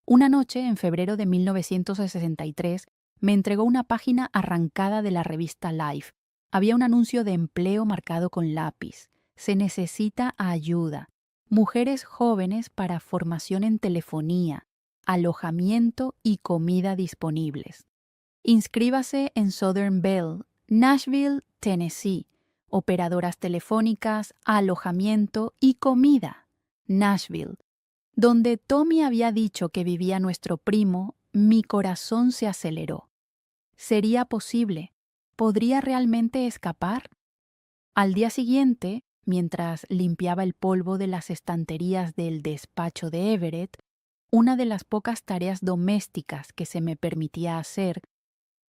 Una noche, en febrero de 1963, me entregó una página arrancada de la revista Life. Había un anuncio de empleo marcado con lápiz. Se necesita ayuda. Mujeres jóvenes para formación en telefonía, alojamiento y comida disponibles. Inscríbase en Southern Bell, Nashville, Tennessee. Operadoras telefónicas, alojamiento y comida. Nashville. Donde Tommy había dicho que vivía nuestro primo, mi corazón se aceleró. ¿Sería posible? ¿Podría realmente escapar? Al día siguiente, mientras limpiaba el polvo de las estanterías del despacho de Everett, una de las pocas tareas domésticas que se me permitía hacer,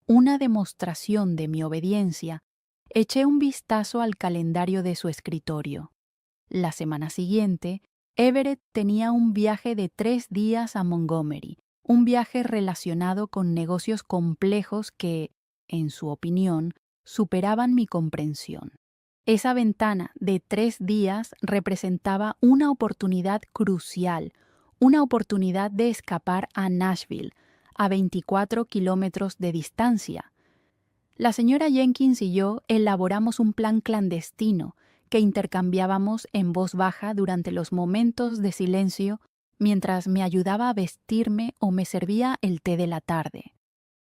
una demostración de mi obediencia, eché un vistazo al calendario de su escritorio. La semana siguiente, Everett tenía un viaje de 3 días a Montgomery, un viaje relacionado con negocios complejos que, en su opinión, superaban mi comprensión. Esa ventana de 3 días representaba una oportunidad crucial, una oportunidad de escapar a Nashville, a 24 kilómetros de distancia. La señora Jenkins y yo elaboramos un plan clandestino que intercambiábamos en voz baja durante los momentos de silencio mientras me ayudaba a vestirme o me servía el té de la tarde.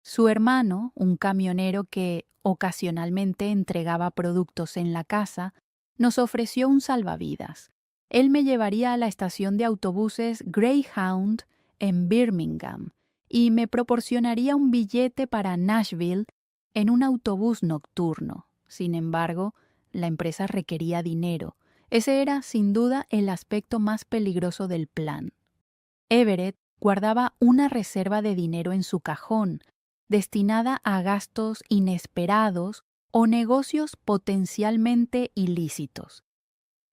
Su hermano, un camionero que ocasionalmente entregaba productos en la casa, nos ofreció un salvavidas. Él me llevaría a la estación de autobuses Greyhound en Birmingham y me proporcionaría un billete para Nashville en un autobús nocturno. Sin embargo, la empresa requería dinero. Ese era, sin duda, el aspecto más peligroso del plan. Everett guardaba una reserva de dinero en su cajón, destinada a gastos inesperados o negocios potencialmente ilícitos.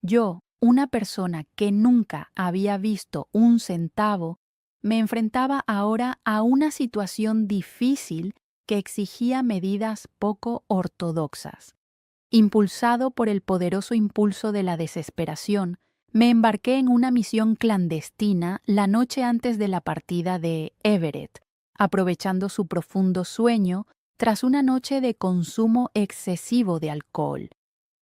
Yo, una persona que nunca había visto un centavo, me enfrentaba ahora a una situación difícil que exigía medidas poco ortodoxas. Impulsado por el poderoso impulso de la desesperación, me embarqué en una misión clandestina la noche antes de la partida de Everett, aprovechando su profundo sueño tras una noche de consumo excesivo de alcohol.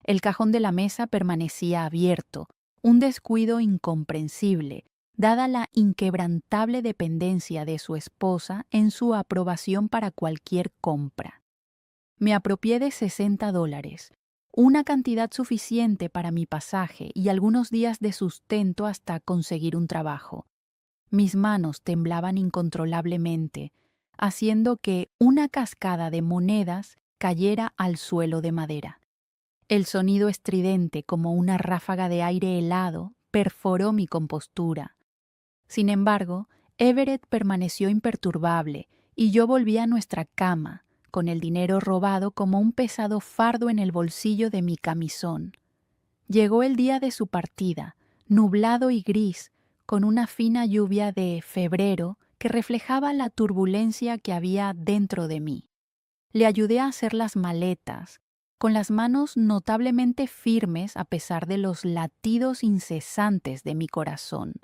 El cajón de la mesa permanecía abierto, un descuido incomprensible, dada la inquebrantable dependencia de su esposa en su aprobación para cualquier compra. Me apropié de $60, una cantidad suficiente para mi pasaje y algunos días de sustento hasta conseguir un trabajo. Mis manos temblaban incontrolablemente, haciendo que una cascada de monedas cayera al suelo de madera. El sonido estridente como una ráfaga de aire helado perforó mi compostura. Sin embargo, Everett permaneció imperturbable y yo volví a nuestra cama, con el dinero robado como un pesado fardo en el bolsillo de mi camisón. Llegó el día de su partida, nublado y gris, con una fina lluvia de febrero que reflejaba la turbulencia que había dentro de mí. Le ayudé a hacer las maletas, con las manos notablemente firmes a pesar de los latidos incesantes de mi corazón.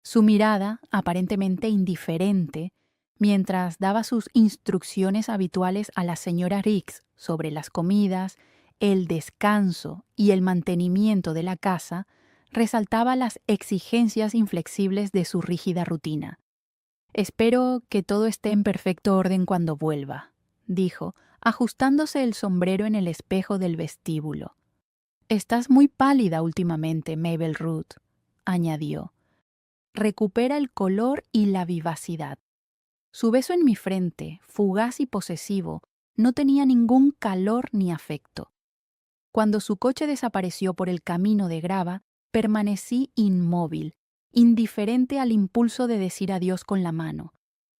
Su mirada, aparentemente indiferente, mientras daba sus instrucciones habituales a la señora Riggs sobre las comidas, el descanso y el mantenimiento de la casa, resaltaba las exigencias inflexibles de su rígida rutina. «Espero que todo esté en perfecto orden cuando vuelva», dijo, ajustándose el sombrero en el espejo del vestíbulo. «Estás muy pálida últimamente, Mabel Ruth», añadió. «Recupera el color y la vivacidad». Su beso en mi frente, fugaz y posesivo, no tenía ningún calor ni afecto. Cuando su coche desapareció por el camino de grava, permanecí inmóvil, indiferente al impulso de decir adiós con la mano.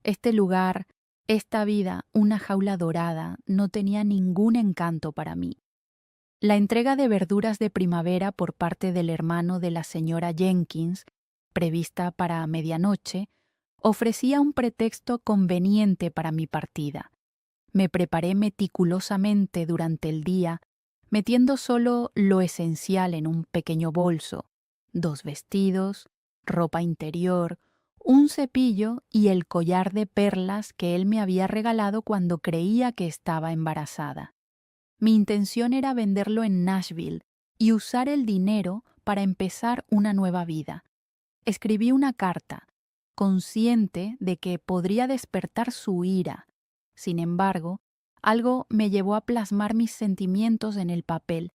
Este lugar, esta vida, una jaula dorada, no tenía ningún encanto para mí. La entrega de verduras de primavera por parte del hermano de la señora Jenkins, prevista para medianoche, ofrecía un pretexto conveniente para mi partida. Me preparé meticulosamente durante el día, metiendo solo lo esencial en un pequeño bolso: 2 vestidos, ropa interior, un cepillo y el collar de perlas que él me había regalado cuando creía que estaba embarazada. Mi intención era venderlo en Nashville y usar el dinero para empezar una nueva vida. Escribí una carta, consciente de que podría despertar su ira. Sin embargo, algo me llevó a plasmar mis sentimientos en el papel,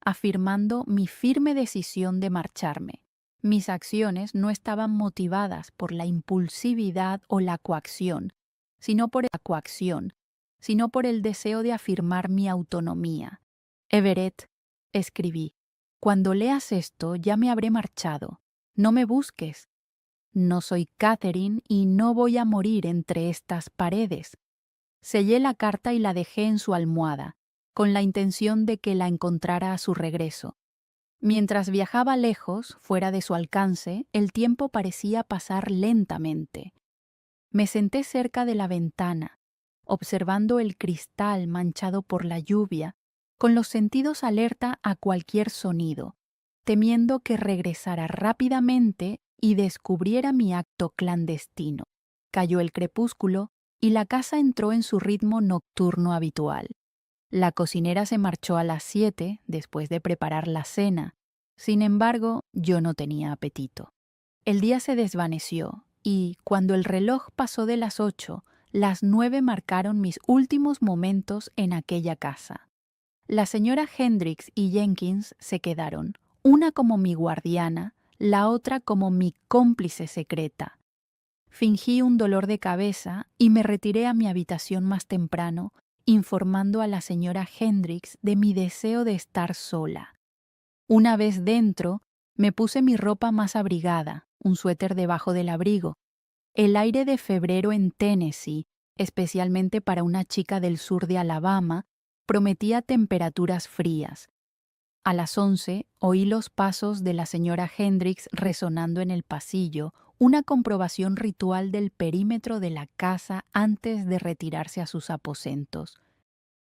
afirmando mi firme decisión de marcharme. Mis acciones no estaban motivadas por la impulsividad o la coacción, sino por el deseo de afirmar mi autonomía. Everett, escribí, cuando leas esto ya me habré marchado. No me busques. No soy Catherine y no voy a morir entre estas paredes. Sellé la carta y la dejé en su almohada, con la intención de que la encontrara a su regreso. Mientras viajaba lejos, fuera de su alcance, el tiempo parecía pasar lentamente. Me senté cerca de la ventana, observando el cristal manchado por la lluvia, con los sentidos alerta a cualquier sonido, temiendo que regresara rápidamente y descubriera mi acto clandestino. Cayó el crepúsculo y la casa entró en su ritmo nocturno habitual. La cocinera se marchó a las 7 después de preparar la cena. Sin embargo, yo no tenía apetito. El día se desvaneció y, cuando el reloj pasó de las 8, las 9 marcaron mis últimos momentos en aquella casa. La señora Hendricks y Jenkins se quedaron, una como mi guardiana, la otra como mi cómplice secreta. Fingí un dolor de cabeza y me retiré a mi habitación más temprano, informando a la señora Hendricks de mi deseo de estar sola. Una vez dentro, me puse mi ropa más abrigada, un suéter debajo del abrigo. El aire de febrero en Tennessee, especialmente para una chica del sur de Alabama, prometía temperaturas frías. A las 11 oí los pasos de la señora Hendricks resonando en el pasillo, una comprobación ritual del perímetro de la casa antes de retirarse a sus aposentos.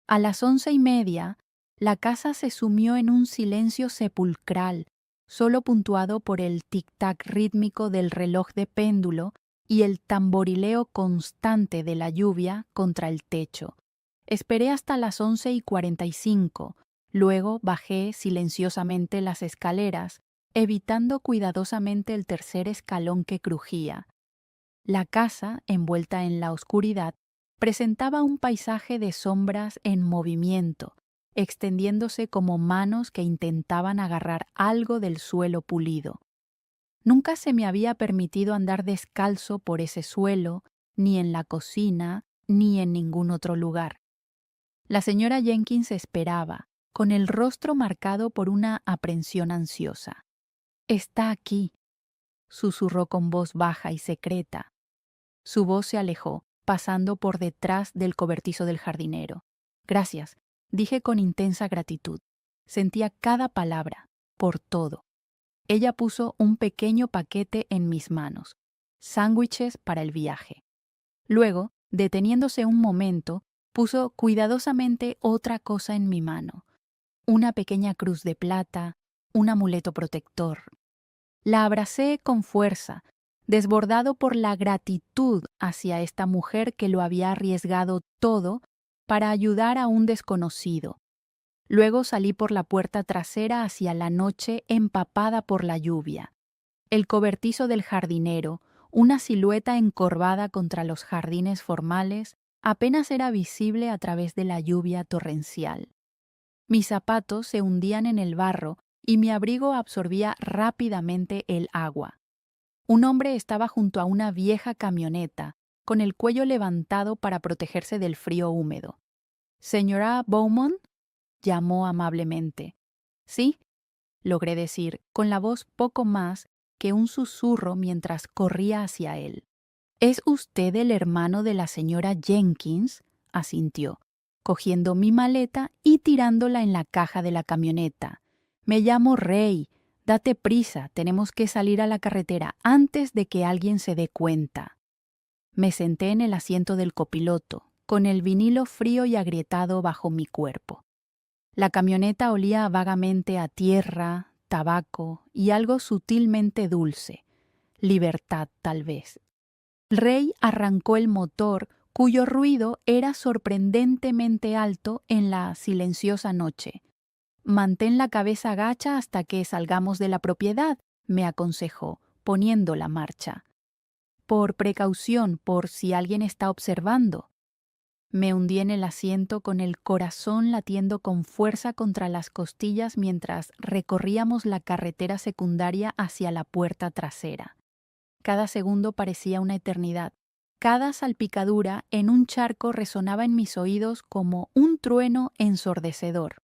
A las 11:30, la casa se sumió en un silencio sepulcral, solo puntuado por el tic-tac rítmico del reloj de péndulo y el tamborileo constante de la lluvia contra el techo. Esperé hasta las 11:45, luego bajé silenciosamente las escaleras, evitando cuidadosamente el tercer escalón que crujía. La casa, envuelta en la oscuridad, presentaba un paisaje de sombras en movimiento, extendiéndose como manos que intentaban agarrar algo del suelo pulido. Nunca se me había permitido andar descalzo por ese suelo, ni en la cocina, ni en ningún otro lugar. La señora Jenkins esperaba, con el rostro marcado por una aprensión ansiosa. «Está aquí», susurró con voz baja y secreta. Su voz se alejó, pasando por detrás del cobertizo del jardinero. «Gracias», dije con intensa gratitud. Sentía cada palabra, por todo. Ella puso un pequeño paquete en mis manos, sándwiches para el viaje. Luego, deteniéndose un momento, puso cuidadosamente otra cosa en mi mano, una pequeña cruz de plata, un amuleto protector. La abracé con fuerza, desbordado por la gratitud hacia esta mujer que lo había arriesgado todo para ayudar a un desconocido. Luego salí por la puerta trasera hacia la noche empapada por la lluvia. El cobertizo del jardinero, una silueta encorvada contra los jardines formales, apenas era visible a través de la lluvia torrencial. Mis zapatos se hundían en el barro y mi abrigo absorbía rápidamente el agua. Un hombre estaba junto a una vieja camioneta, con el cuello levantado para protegerse del frío húmedo. «¿Señora Beaumont?», llamó amablemente. «Sí», logré decir, con la voz poco más que un susurro mientras corría hacia él. «¿Es usted el hermano de la señora Jenkins?», asintió. cogiendo mi maleta y tirándola en la caja de la camioneta. Me llamo Ray. Date prisa, tenemos que salir a la carretera antes de que alguien se dé cuenta. Me senté en el asiento del copiloto, con el vinilo frío y agrietado bajo mi cuerpo. La camioneta olía vagamente a tierra, tabaco y algo sutilmente dulce. Libertad, tal vez. Ray arrancó el motor, cuyo ruido era sorprendentemente alto en la silenciosa noche. Mantén la cabeza gacha hasta que salgamos de la propiedad, me aconsejó, poniendo la marcha. Por precaución, por si alguien está observando. Me hundí en el asiento con el corazón latiendo con fuerza contra las costillas mientras recorríamos la carretera secundaria hacia la puerta trasera. Cada segundo parecía una eternidad. Cada salpicadura en un charco resonaba en mis oídos como un trueno ensordecedor.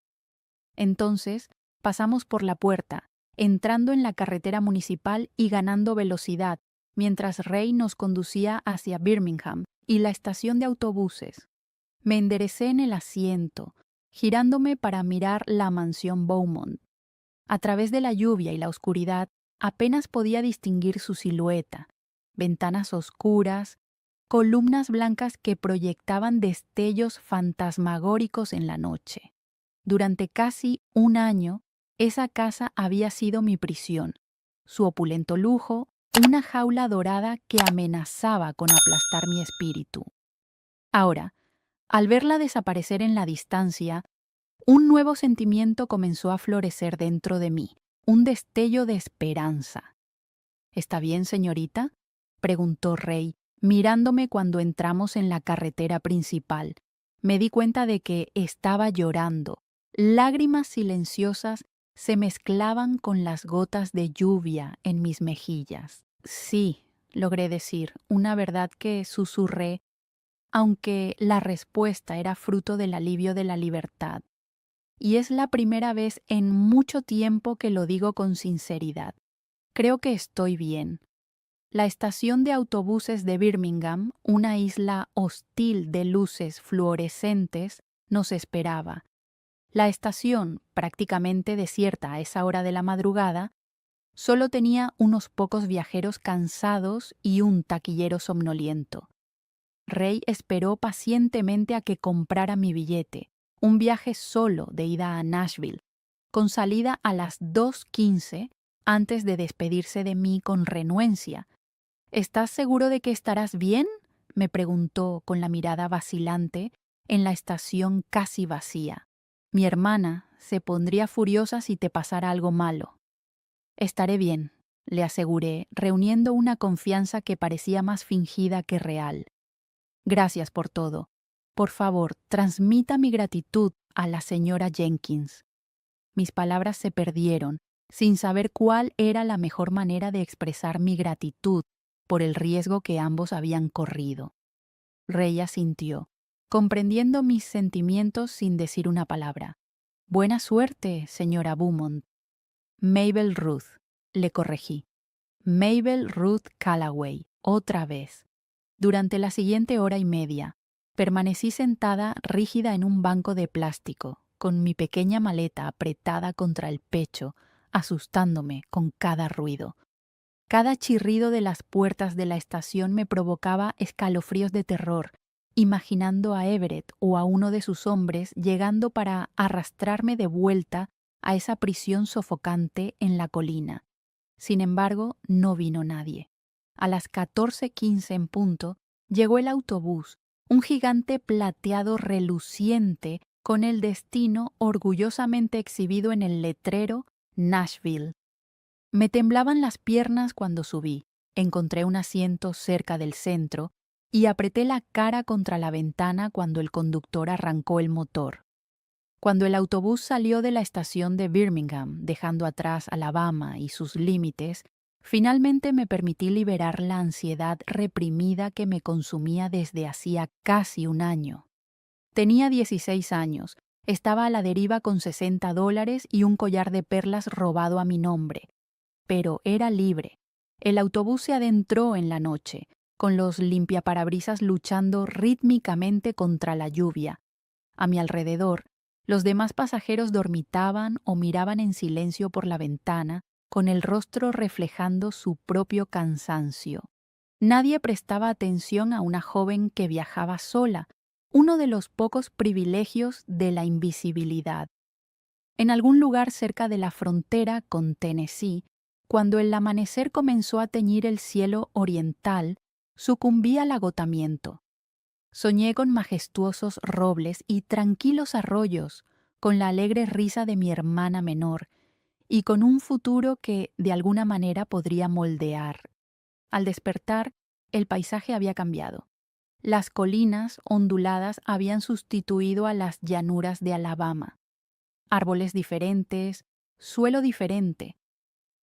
Entonces pasamos por la puerta, entrando en la carretera municipal y ganando velocidad, mientras Ray nos conducía hacia Birmingham y la estación de autobuses. Me enderecé en el asiento, girándome para mirar la mansión Beaumont. A través de la lluvia y la oscuridad, apenas podía distinguir su silueta. Ventanas oscuras, columnas blancas que proyectaban destellos fantasmagóricos en la noche. Durante casi un año, esa casa había sido mi prisión. Su opulento lujo, una jaula dorada que amenazaba con aplastar mi espíritu. Ahora, al verla desaparecer en la distancia, un nuevo sentimiento comenzó a florecer dentro de mí, un destello de esperanza. ¿Está bien, señorita?, preguntó Ray, mirándome cuando entramos en la carretera principal. Me di cuenta de que estaba llorando. Lágrimas silenciosas se mezclaban con las gotas de lluvia en mis mejillas. Sí, logré decir, una verdad que susurré, aunque la respuesta era fruto del alivio de la libertad. Y es la primera vez en mucho tiempo que lo digo con sinceridad. Creo que estoy bien. La estación de autobuses de Birmingham, una isla hostil de luces fluorescentes, nos esperaba. La estación, prácticamente desierta a esa hora de la madrugada, solo tenía unos pocos viajeros cansados y un taquillero somnoliento. Ray esperó pacientemente a que comprara mi billete, un viaje solo de ida a Nashville, con salida a las 2:15 antes de despedirse de mí con renuencia. ¿Estás seguro de que estarás bien?, me preguntó con la mirada vacilante en la estación casi vacía. Mi hermana se pondría furiosa si te pasara algo malo. Estaré bien, le aseguré, reuniendo una confianza que parecía más fingida que real. Gracias por todo. Por favor, transmita mi gratitud a la señora Jenkins. Mis palabras se perdieron, sin saber cuál era la mejor manera de expresar mi gratitud por el riesgo que ambos habían corrido. Ray asintió, comprendiendo mis sentimientos sin decir una palabra. Buena suerte, señora Beaumont. Mabel Ruth, le corregí. Mabel Ruth Callaway, otra vez. Durante la siguiente hora y media, permanecí sentada rígida en un banco de plástico, con mi pequeña maleta apretada contra el pecho, asustándome con cada ruido. Cada chirrido de las puertas de la estación me provocaba escalofríos de terror, imaginando a Everett o a uno de sus hombres llegando para arrastrarme de vuelta a esa prisión sofocante en la colina. Sin embargo, no vino nadie. A las 14:15 en punto, llegó el autobús, un gigante plateado reluciente con el destino orgullosamente exhibido en el letrero Nashville. Me temblaban las piernas cuando subí, encontré un asiento cerca del centro y apreté la cara contra la ventana cuando el conductor arrancó el motor. Cuando el autobús salió de la estación de Birmingham, dejando atrás Alabama y sus límites, finalmente me permití liberar la ansiedad reprimida que me consumía desde hacía casi un año. Tenía 16 años, estaba a la deriva con $60 y un collar de perlas robado a mi nombre. Pero era libre. El autobús se adentró en la noche, con los limpiaparabrisas luchando rítmicamente contra la lluvia. A mi alrededor, los demás pasajeros dormitaban o miraban en silencio por la ventana, con el rostro reflejando su propio cansancio. Nadie prestaba atención a una joven que viajaba sola, uno de los pocos privilegios de la invisibilidad. En algún lugar cerca de la frontera con Tennessee, cuando el amanecer comenzó a teñir el cielo oriental, sucumbí al agotamiento. Soñé con majestuosos robles y tranquilos arroyos, con la alegre risa de mi hermana menor, y con un futuro que de alguna manera podría moldear. Al despertar, el paisaje había cambiado. Las colinas onduladas habían sustituido a las llanuras de Alabama. Árboles diferentes, suelo diferente.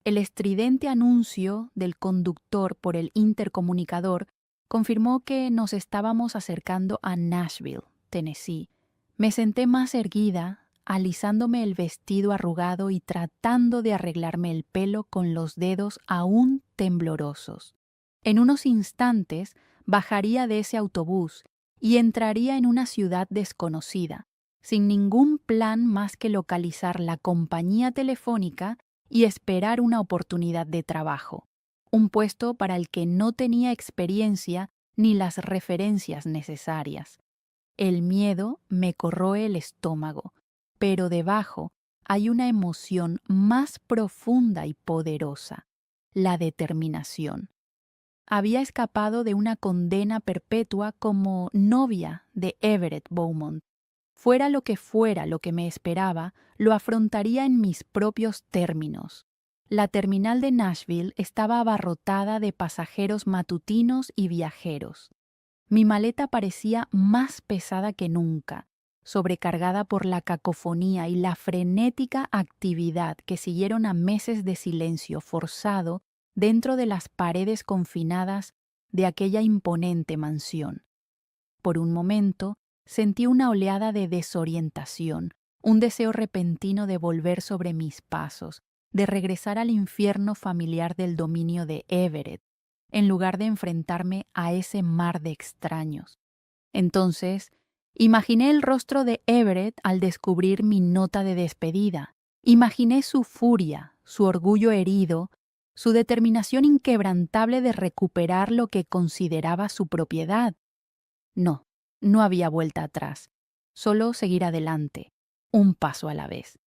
El estridente anuncio del conductor por el intercomunicador confirmó que nos estábamos acercando a Nashville, Tennessee. Me senté más erguida, alisándome el vestido arrugado y tratando de arreglarme el pelo con los dedos aún temblorosos. En unos instantes bajaría de ese autobús y entraría en una ciudad desconocida, sin ningún plan más que localizar la compañía telefónica y esperar una oportunidad de trabajo, un puesto para el que no tenía experiencia ni las referencias necesarias. El miedo me corroe el estómago, pero debajo hay una emoción más profunda y poderosa, la determinación. Había escapado de una condena perpetua como novia de Everett Beaumont. Fuera lo que me esperaba, lo afrontaría en mis propios términos. La terminal de Nashville estaba abarrotada de pasajeros matutinos y viajeros. Mi maleta parecía más pesada que nunca, sobrecargada por la cacofonía y la frenética actividad que siguieron a meses de silencio forzado dentro de las paredes confinadas de aquella imponente mansión. Por un momento, sentí una oleada de desorientación, un deseo repentino de volver sobre mis pasos, de regresar al infierno familiar del dominio de Everett, en lugar de enfrentarme a ese mar de extraños. Entonces, imaginé el rostro de Everett al descubrir mi nota de despedida. Imaginé su furia, su orgullo herido, su determinación inquebrantable de recuperar lo que consideraba su propiedad. No, no había vuelta atrás, solo seguir adelante, un paso a la vez.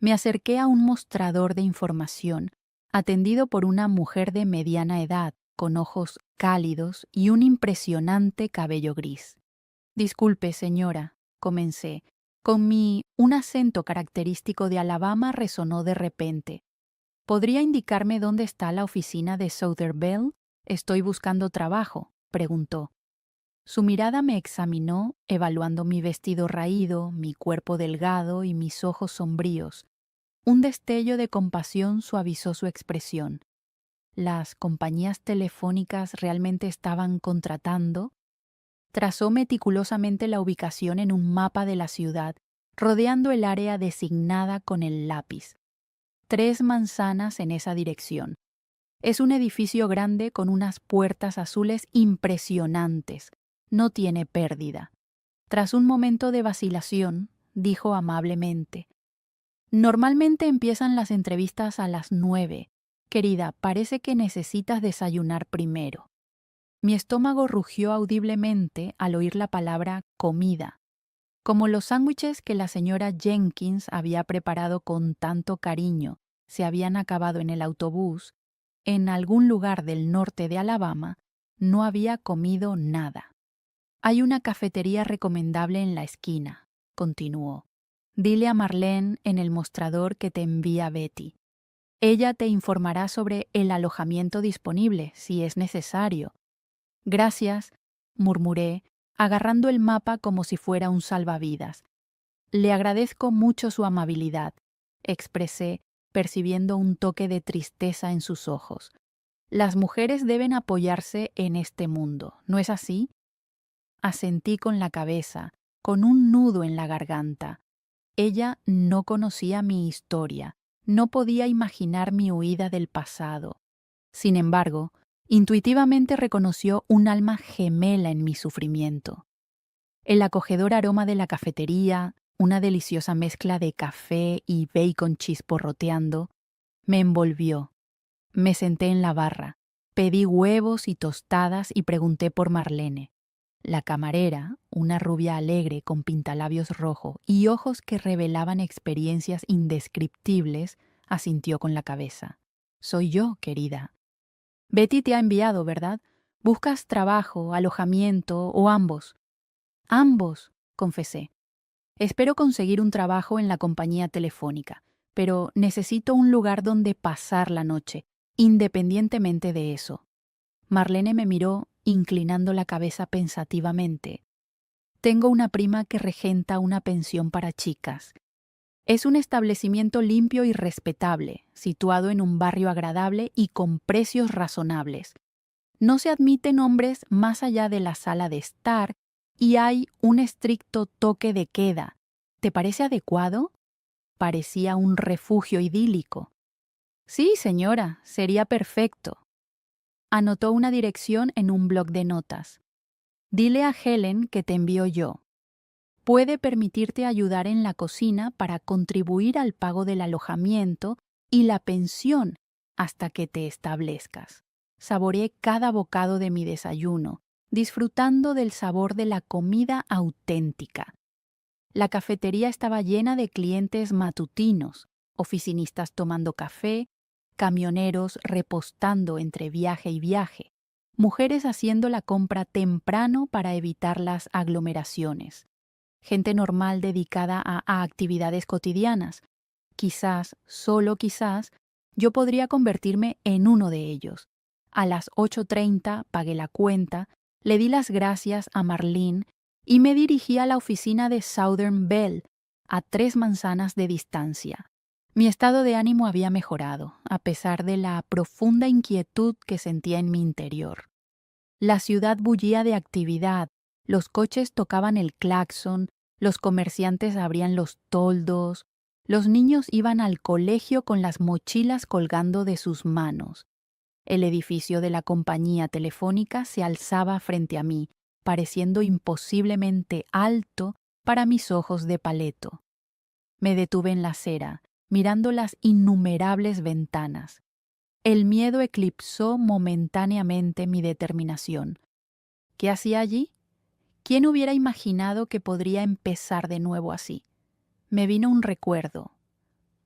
Me acerqué a un mostrador de información, atendido por una mujer de mediana edad, con ojos cálidos y un impresionante cabello gris. Disculpe, señora, comencé. Un acento característico de Alabama resonó de repente. ¿Podría indicarme dónde está la oficina de Souther Bell? Estoy buscando trabajo, preguntó. Su mirada me examinó, evaluando mi vestido raído, mi cuerpo delgado y mis ojos sombríos. Un destello de compasión suavizó su expresión. ¿Las compañías telefónicas realmente estaban contratando? Trazó meticulosamente la ubicación en un mapa de la ciudad, rodeando el área designada con el lápiz. 3 manzanas en esa dirección. Es un edificio grande con unas puertas azules impresionantes. No tiene pérdida. Tras un momento de vacilación, dijo amablemente: Normalmente empiezan las entrevistas a las 9. Querida, parece que necesitas desayunar primero. Mi estómago rugió audiblemente al oír la palabra comida. Como los sándwiches que la señora Jenkins había preparado con tanto cariño se habían acabado en el autobús, en algún lugar del norte de Alabama, no había comido nada. Hay una cafetería recomendable en la esquina, continuó. Dile a Marlene en el mostrador que te envía Betty. Ella te informará sobre el alojamiento disponible, si es necesario. Gracias, murmuré, agarrando el mapa como si fuera un salvavidas. Le agradezco mucho su amabilidad, expresé, percibiendo un toque de tristeza en sus ojos. Las mujeres deben apoyarse en este mundo, ¿no es así? Asentí con la cabeza, con un nudo en la garganta. Ella no conocía mi historia, no podía imaginar mi huida del pasado. Sin embargo, intuitivamente reconoció un alma gemela en mi sufrimiento. El acogedor aroma de la cafetería, una deliciosa mezcla de café y bacon chisporroteando, me envolvió. Me senté en la barra, pedí huevos y tostadas y pregunté por Marlene. La camarera, una rubia alegre con pintalabios rojo y ojos que revelaban experiencias indescriptibles, asintió con la cabeza. Soy yo, querida. Betty te ha enviado, ¿verdad? ¿Buscas trabajo, alojamiento o ambos? Ambos, confesé. Espero conseguir un trabajo en la compañía telefónica, pero necesito un lugar donde pasar la noche, independientemente de eso. Marlene me miró, inclinando la cabeza pensativamente. Tengo una prima que regenta una pensión para chicas. Es un establecimiento limpio y respetable, situado en un barrio agradable y con precios razonables. No se admiten hombres más allá de la sala de estar y hay un estricto toque de queda. ¿Te parece adecuado? Parecía un refugio idílico. Sí, señora, sería perfecto. Anotó una dirección en un bloc de notas. Dile a Helen que te envío yo. Puede permitirte ayudar en la cocina para contribuir al pago del alojamiento y la pensión hasta que te establezcas. Saboreé cada bocado de mi desayuno, disfrutando del sabor de la comida auténtica. La cafetería estaba llena de clientes matutinos, oficinistas tomando café, camioneros repostando entre viaje y viaje, mujeres haciendo la compra temprano para evitar las aglomeraciones, gente normal dedicada a actividades cotidianas. Quizás, solo quizás, yo podría convertirme en uno de ellos. A las 8:30 pagué la cuenta, le di las gracias a Marlene y me dirigí a la oficina de Southern Bell, a 3 manzanas de distancia. Mi estado de ánimo había mejorado, a pesar de la profunda inquietud que sentía en mi interior. La ciudad bullía de actividad, los coches tocaban el claxon, los comerciantes abrían los toldos, los niños iban al colegio con las mochilas colgando de sus manos. El edificio de la compañía telefónica se alzaba frente a mí, pareciendo imposiblemente alto para mis ojos de paleto. Me detuve en la acera, mirando las innumerables ventanas. El miedo eclipsó momentáneamente mi determinación. ¿Qué hacía allí? ¿Quién hubiera imaginado que podría empezar de nuevo así? Me vino un recuerdo.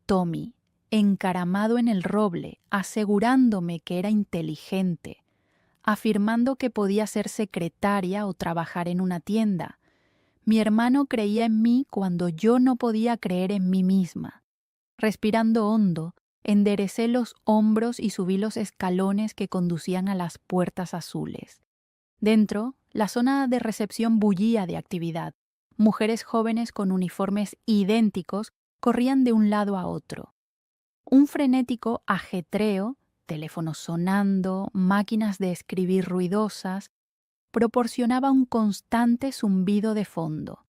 Tommy, encaramado en el roble, asegurándome que era inteligente, afirmando que podía ser secretaria o trabajar en una tienda. Mi hermano creía en mí cuando yo no podía creer en mí misma. Respirando hondo, enderecé los hombros y subí los escalones que conducían a las puertas azules. Dentro, la zona de recepción bullía de actividad. Mujeres jóvenes con uniformes idénticos corrían de un lado a otro. Un frenético ajetreo, teléfonos sonando, máquinas de escribir ruidosas, proporcionaba un constante zumbido de fondo.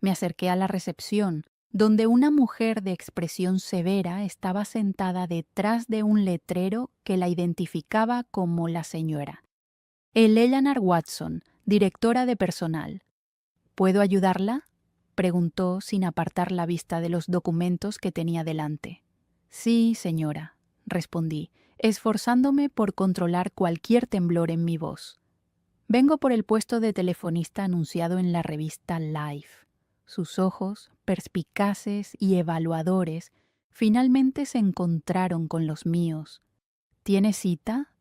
Me acerqué a la recepción, donde una mujer de expresión severa estaba sentada detrás de un letrero que la identificaba como la señora Eleanor Watson, directora de personal. ¿Puedo ayudarla?, preguntó sin apartar la vista de los documentos que tenía delante. Sí, señora, respondí, esforzándome por controlar cualquier temblor en mi voz. Vengo por el puesto de telefonista anunciado en la revista Life. Sus ojos, perspicaces y evaluadores, finalmente se encontraron con los míos. ¿Tiene cita?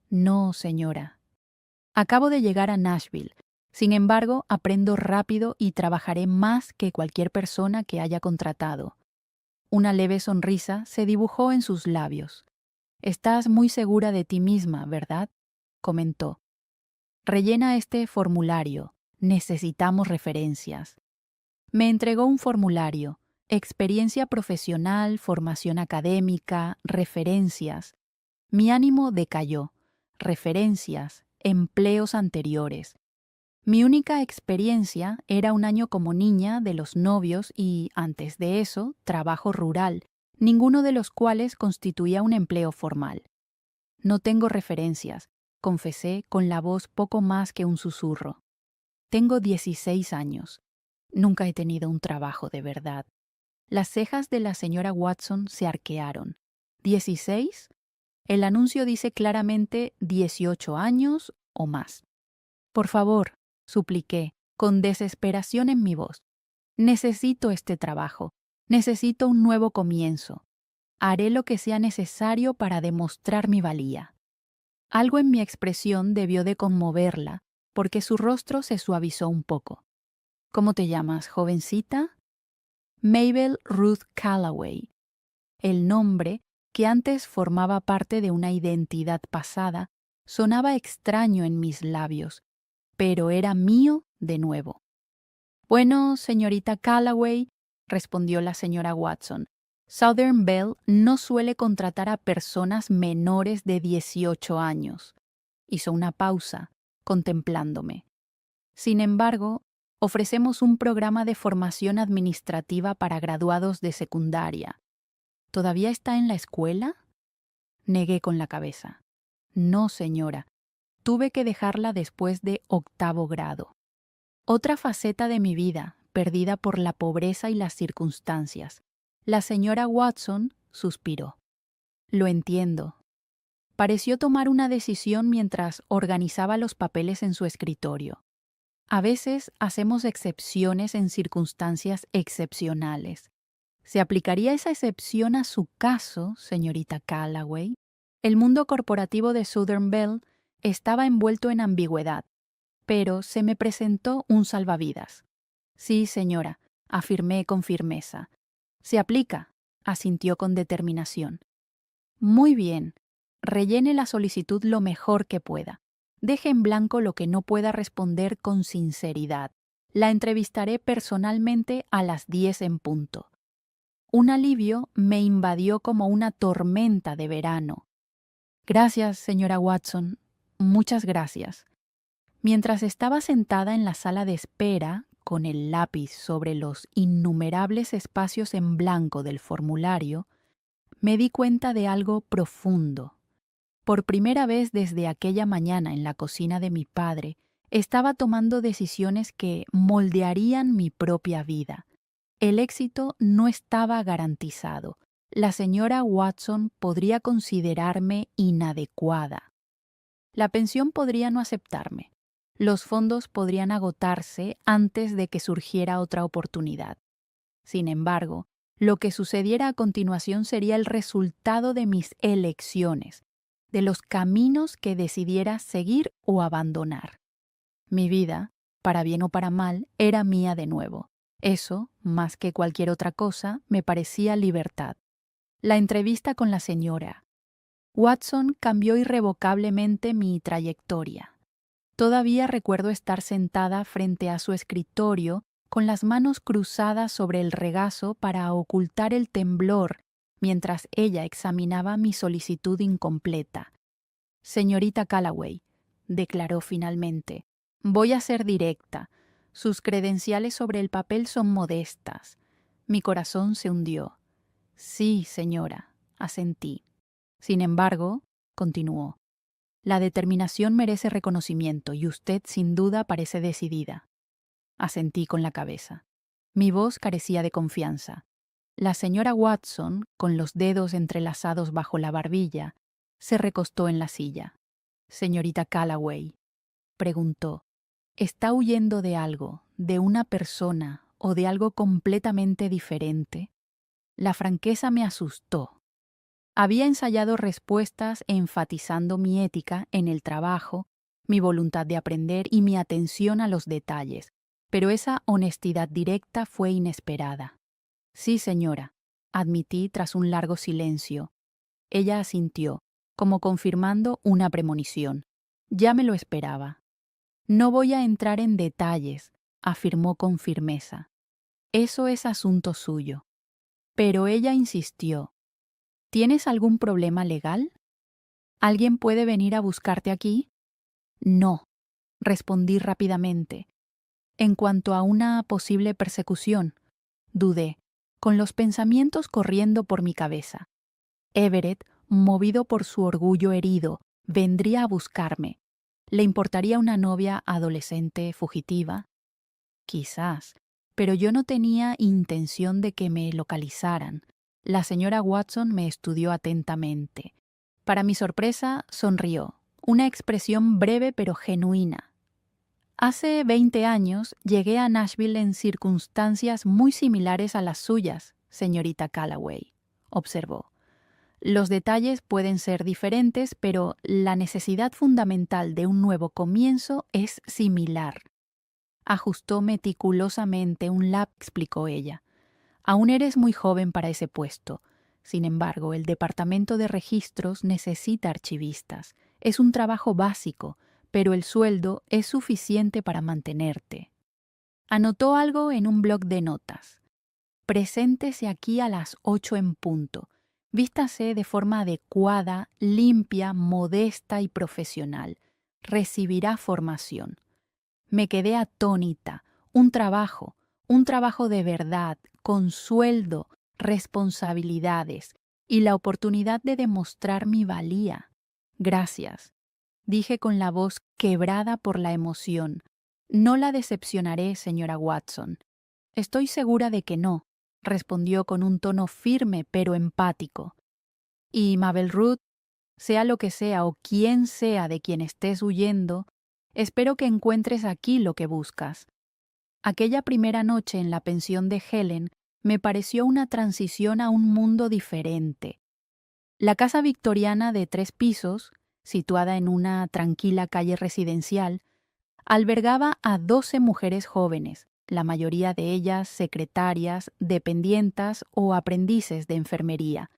No, señora. Acabo de llegar a Nashville. Sin embargo, aprendo rápido y trabajaré más que cualquier persona que haya contratado. Una leve sonrisa se dibujó en sus labios. Estás muy segura de ti misma, ¿verdad?, comentó. Rellena este formulario. Necesitamos referencias. Me entregó un formulario. Experiencia profesional, formación académica, referencias. Mi ánimo decayó. Referencias, empleos anteriores. Mi única experiencia era un año como niña de los novios y, antes de eso, trabajo rural, ninguno de los cuales constituía un empleo formal. No tengo referencias, confesé con la voz poco más que un susurro. Tengo 16 años. Nunca he tenido un trabajo de verdad. Las cejas de la señora Watson se arquearon. ¿16? El anuncio dice claramente 18 años o más. Por favor, supliqué, con desesperación en mi voz. Necesito este trabajo. Necesito un nuevo comienzo. Haré lo que sea necesario para demostrar mi valía. Algo en mi expresión debió de conmoverla, porque su rostro se suavizó un poco. ¿Cómo te llamas, jovencita? Mabel Ruth Callaway. El nombre, que antes formaba parte de una identidad pasada, sonaba extraño en mis labios, pero era mío de nuevo. Bueno, señorita Callaway, respondió la señora Watson, Southern Bell no suele contratar a personas menores de 18 años. Hizo una pausa, contemplándome. Sin embargo, ofrecemos un programa de formación administrativa para graduados de secundaria. ¿Todavía está en la escuela? Negué con la cabeza. No, señora. Tuve que dejarla después de 8º grado. Otra faceta de mi vida, perdida por la pobreza y las circunstancias. La señora Watson suspiró. Lo entiendo. Pareció tomar una decisión mientras organizaba los papeles en su escritorio. A veces hacemos excepciones en circunstancias excepcionales. ¿Se aplicaría esa excepción a su caso, señorita Callaway? El mundo corporativo de Southern Bell estaba envuelto en ambigüedad, pero se me presentó un salvavidas. Sí, señora, afirmé con firmeza. Se aplica, asintió con determinación. Muy bien, rellene la solicitud lo mejor que pueda. Deje en blanco lo que no pueda responder con sinceridad. La entrevistaré personalmente a las 10 en punto. Un alivio me invadió como una tormenta de verano. Gracias, señora Watson. Muchas gracias. Mientras estaba sentada en la sala de espera, con el lápiz sobre los innumerables espacios en blanco del formulario, me di cuenta de algo profundo. Por primera vez desde aquella mañana en la cocina de mi padre, estaba tomando decisiones que moldearían mi propia vida. El éxito no estaba garantizado. La señora Watson podría considerarme inadecuada. La pensión podría no aceptarme. Los fondos podrían agotarse antes de que surgiera otra oportunidad. Sin embargo, lo que sucediera a continuación sería el resultado de mis elecciones, de los caminos que decidiera seguir o abandonar. Mi vida, para bien o para mal, era mía de nuevo. Eso, más que cualquier otra cosa, me parecía libertad. La entrevista con la señora Watson cambió irrevocablemente mi trayectoria. Todavía recuerdo estar sentada frente a su escritorio con las manos cruzadas sobre el regazo para ocultar el temblor mientras ella examinaba mi solicitud incompleta. Señorita Callaway, declaró finalmente, voy a ser directa. Sus credenciales sobre el papel son modestas. Mi corazón se hundió. Sí, señora, asentí. Sin embargo, continuó, la determinación merece reconocimiento y usted sin duda parece decidida. Asentí con la cabeza. Mi voz carecía de confianza. La señora Watson, con los dedos entrelazados bajo la barbilla, se recostó en la silla. Señorita Callaway, preguntó, ¿está huyendo de algo, de una persona o de algo completamente diferente? La franqueza me asustó. Había ensayado respuestas enfatizando mi ética en el trabajo, mi voluntad de aprender y mi atención a los detalles, pero esa honestidad directa fue inesperada. Sí, señora, admití tras un largo silencio. Ella asintió, como confirmando una premonición. Ya me lo esperaba. No voy a entrar en detalles, afirmó con firmeza. Eso es asunto suyo. Pero ella insistió. ¿Tienes algún problema legal? ¿Alguien puede venir a buscarte aquí? No, respondí rápidamente. En cuanto a una posible persecución, dudé, con los pensamientos corriendo por mi cabeza. Everett, movido por su orgullo herido, vendría a buscarme. ¿Le importaría una novia adolescente fugitiva? Quizás, pero yo no tenía intención de que me localizaran. La señora Watson me estudió atentamente. Para mi sorpresa, sonrió, una expresión breve pero genuina. Hace 20 años llegué a Nashville en circunstancias muy similares a las suyas, señorita Calloway, observó. Los detalles pueden ser diferentes, pero la necesidad fundamental de un nuevo comienzo es similar. Ajustó meticulosamente un lápiz, explicó ella. Aún eres muy joven para ese puesto. Sin embargo, el departamento de registros necesita archivistas. Es un trabajo básico, pero el sueldo es suficiente para mantenerte. Anotó algo en un bloc de notas. Preséntese aquí a las 8 en punto. Vístase de forma adecuada, limpia, modesta y profesional. Recibirá formación. Me quedé atónita. Un trabajo de verdad, con sueldo, responsabilidades y la oportunidad de demostrar mi valía. Gracias, dije con la voz quebrada por la emoción. No la decepcionaré, señora Watson. Estoy segura de que no, respondió con un tono firme pero empático. Y Mabel Ruth, sea lo que sea o quien sea de quien estés huyendo, espero que encuentres aquí lo que buscas. Aquella primera noche en la pensión de Helen me pareció una transición a un mundo diferente. La casa victoriana de 3 pisos, situada en una tranquila calle residencial, albergaba a 12 mujeres jóvenes, la mayoría de ellas secretarias, dependientas o aprendices de enfermería.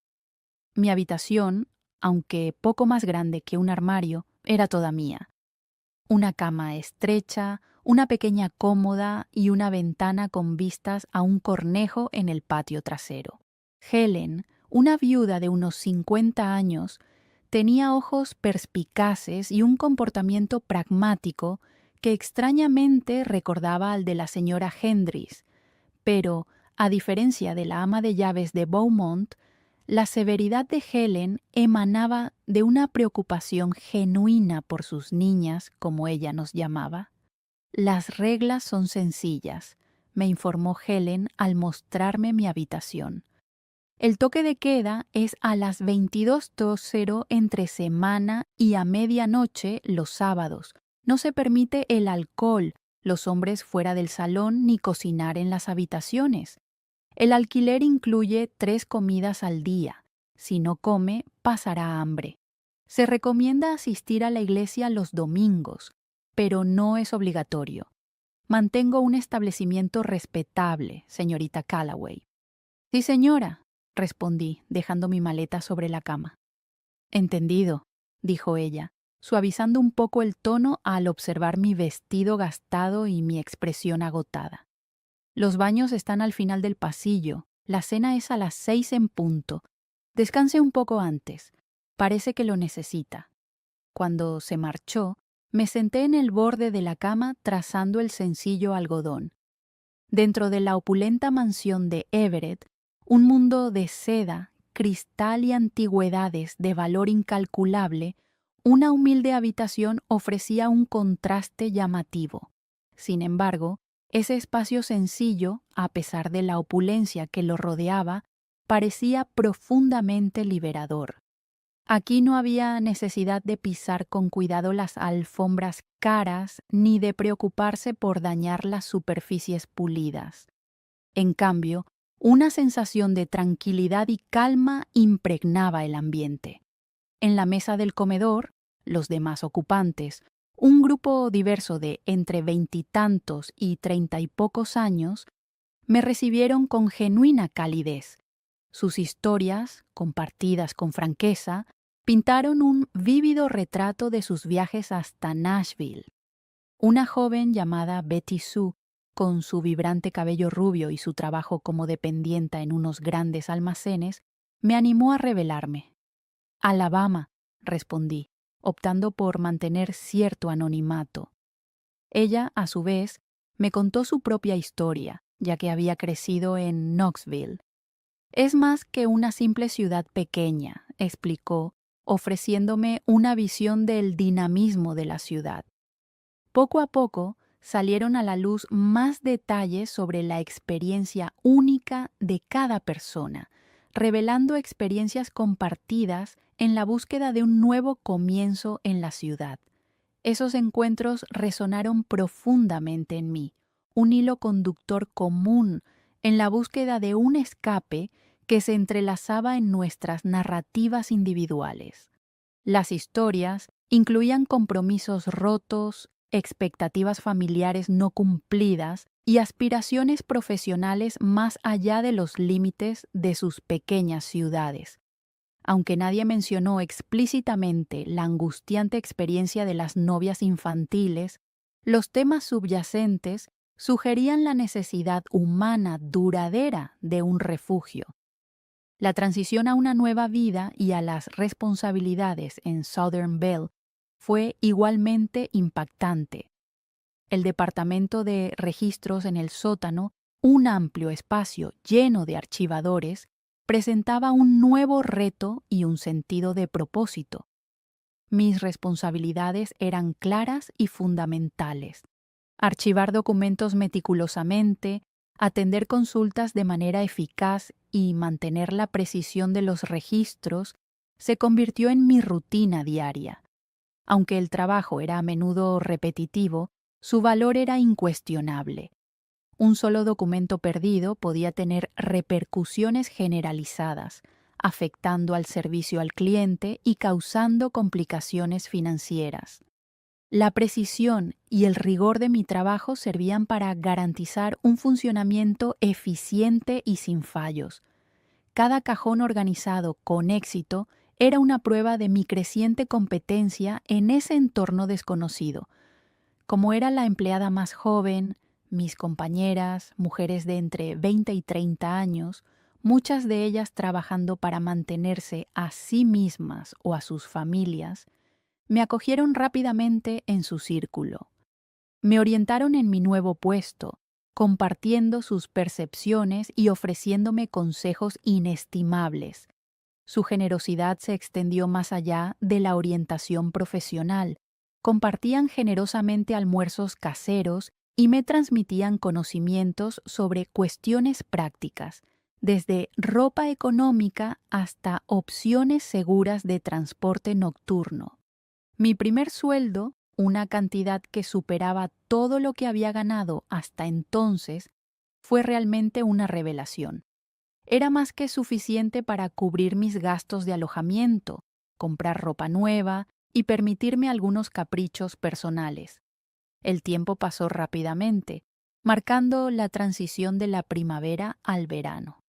Mi habitación, aunque poco más grande que un armario, era toda mía. Una cama estrecha, una pequeña cómoda y una ventana con vistas a un cornejo en el patio trasero. Helen, una viuda de unos 50 años, tenía ojos perspicaces y un comportamiento pragmático que extrañamente recordaba al de la señora Hendrys, pero, a diferencia de la ama de llaves de Beaumont, la severidad de Helen emanaba de una preocupación genuina por sus niñas, como ella nos llamaba. Las reglas son sencillas, me informó Helen al mostrarme mi habitación. El toque de queda es a las 22:00 entre semana y a medianoche los sábados. No se permite el alcohol, los hombres fuera del salón ni cocinar en las habitaciones. El alquiler incluye 3 comidas al día. Si no come, pasará hambre. Se recomienda asistir a la iglesia los domingos, pero no es obligatorio. Mantengo un establecimiento respetable, señorita Calloway. Sí, señora, respondí, dejando mi maleta sobre la cama. Entendido, dijo ella, suavizando un poco el tono al observar mi vestido gastado y mi expresión agotada. Los baños están al final del pasillo. La cena es a las 6 en punto. Descanse un poco antes. Parece que lo necesita. Cuando se marchó, me senté en el borde de la cama trazando el sencillo algodón. Dentro de la opulenta mansión de Everett, un mundo de seda, cristal y antigüedades de valor incalculable, una humilde habitación ofrecía un contraste llamativo. Sin embargo, ese espacio sencillo, a pesar de la opulencia que lo rodeaba, parecía profundamente liberador. Aquí no había necesidad de pisar con cuidado las alfombras caras ni de preocuparse por dañar las superficies pulidas. En cambio, una sensación de tranquilidad y calma impregnaba el ambiente. En la mesa del comedor, los demás ocupantes, un grupo diverso de entre 20 y tantos y 30 y pocos años, me recibieron con genuina calidez. Sus historias, compartidas con franqueza, pintaron un vívido retrato de sus viajes hasta Nashville. Una joven llamada Betty Sue, con su vibrante cabello rubio y su trabajo como dependienta en unos grandes almacenes, me animó a revelarme. Alabama, respondí, optando por mantener cierto anonimato. Ella, a su vez, me contó su propia historia, ya que había crecido en Knoxville. Es más que una simple ciudad pequeña, explicó, ofreciéndome una visión del dinamismo de la ciudad. Poco a poco salieron a la luz más detalles sobre la experiencia única de cada persona, revelando experiencias compartidas en la búsqueda de un nuevo comienzo en la ciudad. Esos encuentros resonaron profundamente en mí, un hilo conductor común en la búsqueda de un escape que se entrelazaba en nuestras narrativas individuales. Las historias incluían compromisos rotos, expectativas familiares no cumplidas y aspiraciones profesionales más allá de los límites de sus pequeñas ciudades. Aunque nadie mencionó explícitamente la angustiante experiencia de las novias infantiles, los temas subyacentes sugerían la necesidad humana duradera de un refugio. La transición a una nueva vida y a las responsabilidades en Southern Belle fue igualmente impactante. El departamento de registros en el sótano, un amplio espacio lleno de archivadores, presentaba un nuevo reto y un sentido de propósito. Mis responsabilidades eran claras y fundamentales. Archivar documentos meticulosamente, atender consultas de manera eficaz y mantener la precisión de los registros se convirtió en mi rutina diaria. Aunque el trabajo era a menudo repetitivo, su valor era incuestionable. Un solo documento perdido podía tener repercusiones generalizadas, afectando al servicio al cliente y causando complicaciones financieras. La precisión y el rigor de mi trabajo servían para garantizar un funcionamiento eficiente y sin fallos. Cada cajón organizado con éxito era una prueba de mi creciente competencia en ese entorno desconocido. Como era la empleada más joven, mis compañeras, mujeres de entre 20 y 30 años, muchas de ellas trabajando para mantenerse a sí mismas o a sus familias, me acogieron rápidamente en su círculo. Me orientaron en mi nuevo puesto, compartiendo sus percepciones y ofreciéndome consejos inestimables. Su generosidad se extendió más allá de la orientación profesional. Compartían generosamente almuerzos caseros y me transmitían conocimientos sobre cuestiones prácticas, desde ropa económica hasta opciones seguras de transporte nocturno. Mi primer sueldo, una cantidad que superaba todo lo que había ganado hasta entonces, fue realmente una revelación. Era más que suficiente para cubrir mis gastos de alojamiento, comprar ropa nueva y permitirme algunos caprichos personales. El tiempo pasó rápidamente, marcando la transición de la primavera al verano.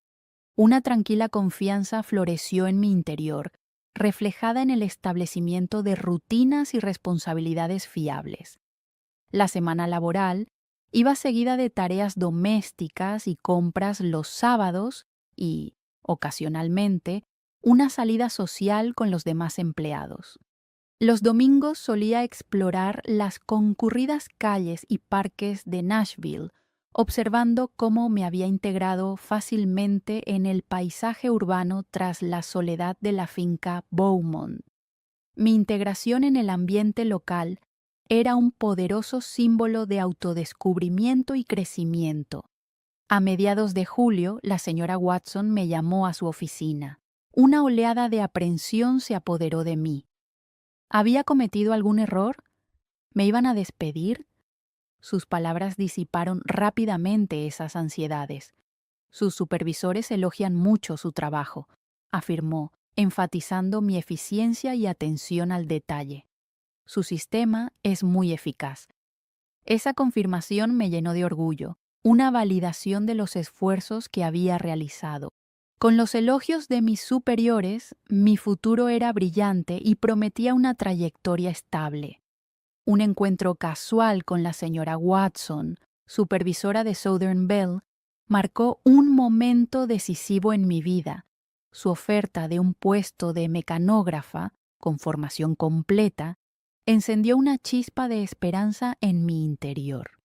Una tranquila confianza floreció en mi interior, reflejada en el establecimiento de rutinas y responsabilidades fiables. La semana laboral iba seguida de tareas domésticas y compras los sábados y, ocasionalmente, una salida social con los demás empleados. Los domingos solía explorar las concurridas calles y parques de Nashville, observando cómo me había integrado fácilmente en el paisaje urbano tras la soledad de la finca Beaumont. Mi integración en el ambiente local era un poderoso símbolo de autodescubrimiento y crecimiento. A mediados de julio, la señora Watson me llamó a su oficina. Una oleada de aprensión se apoderó de mí. ¿Había cometido algún error? ¿Me iban a despedir? Sus palabras disiparon rápidamente esas ansiedades. Sus supervisores elogian mucho su trabajo, afirmó, enfatizando mi eficiencia y atención al detalle. Su sistema es muy eficaz. Esa confirmación me llenó de orgullo, una validación de los esfuerzos que había realizado. Con los elogios de mis superiores, mi futuro era brillante y prometía una trayectoria estable. Un encuentro casual con la señora Watson, supervisora de Southern Belle, marcó un momento decisivo en mi vida. Su oferta de un puesto de mecanógrafa, con formación completa, encendió una chispa de esperanza en mi interior.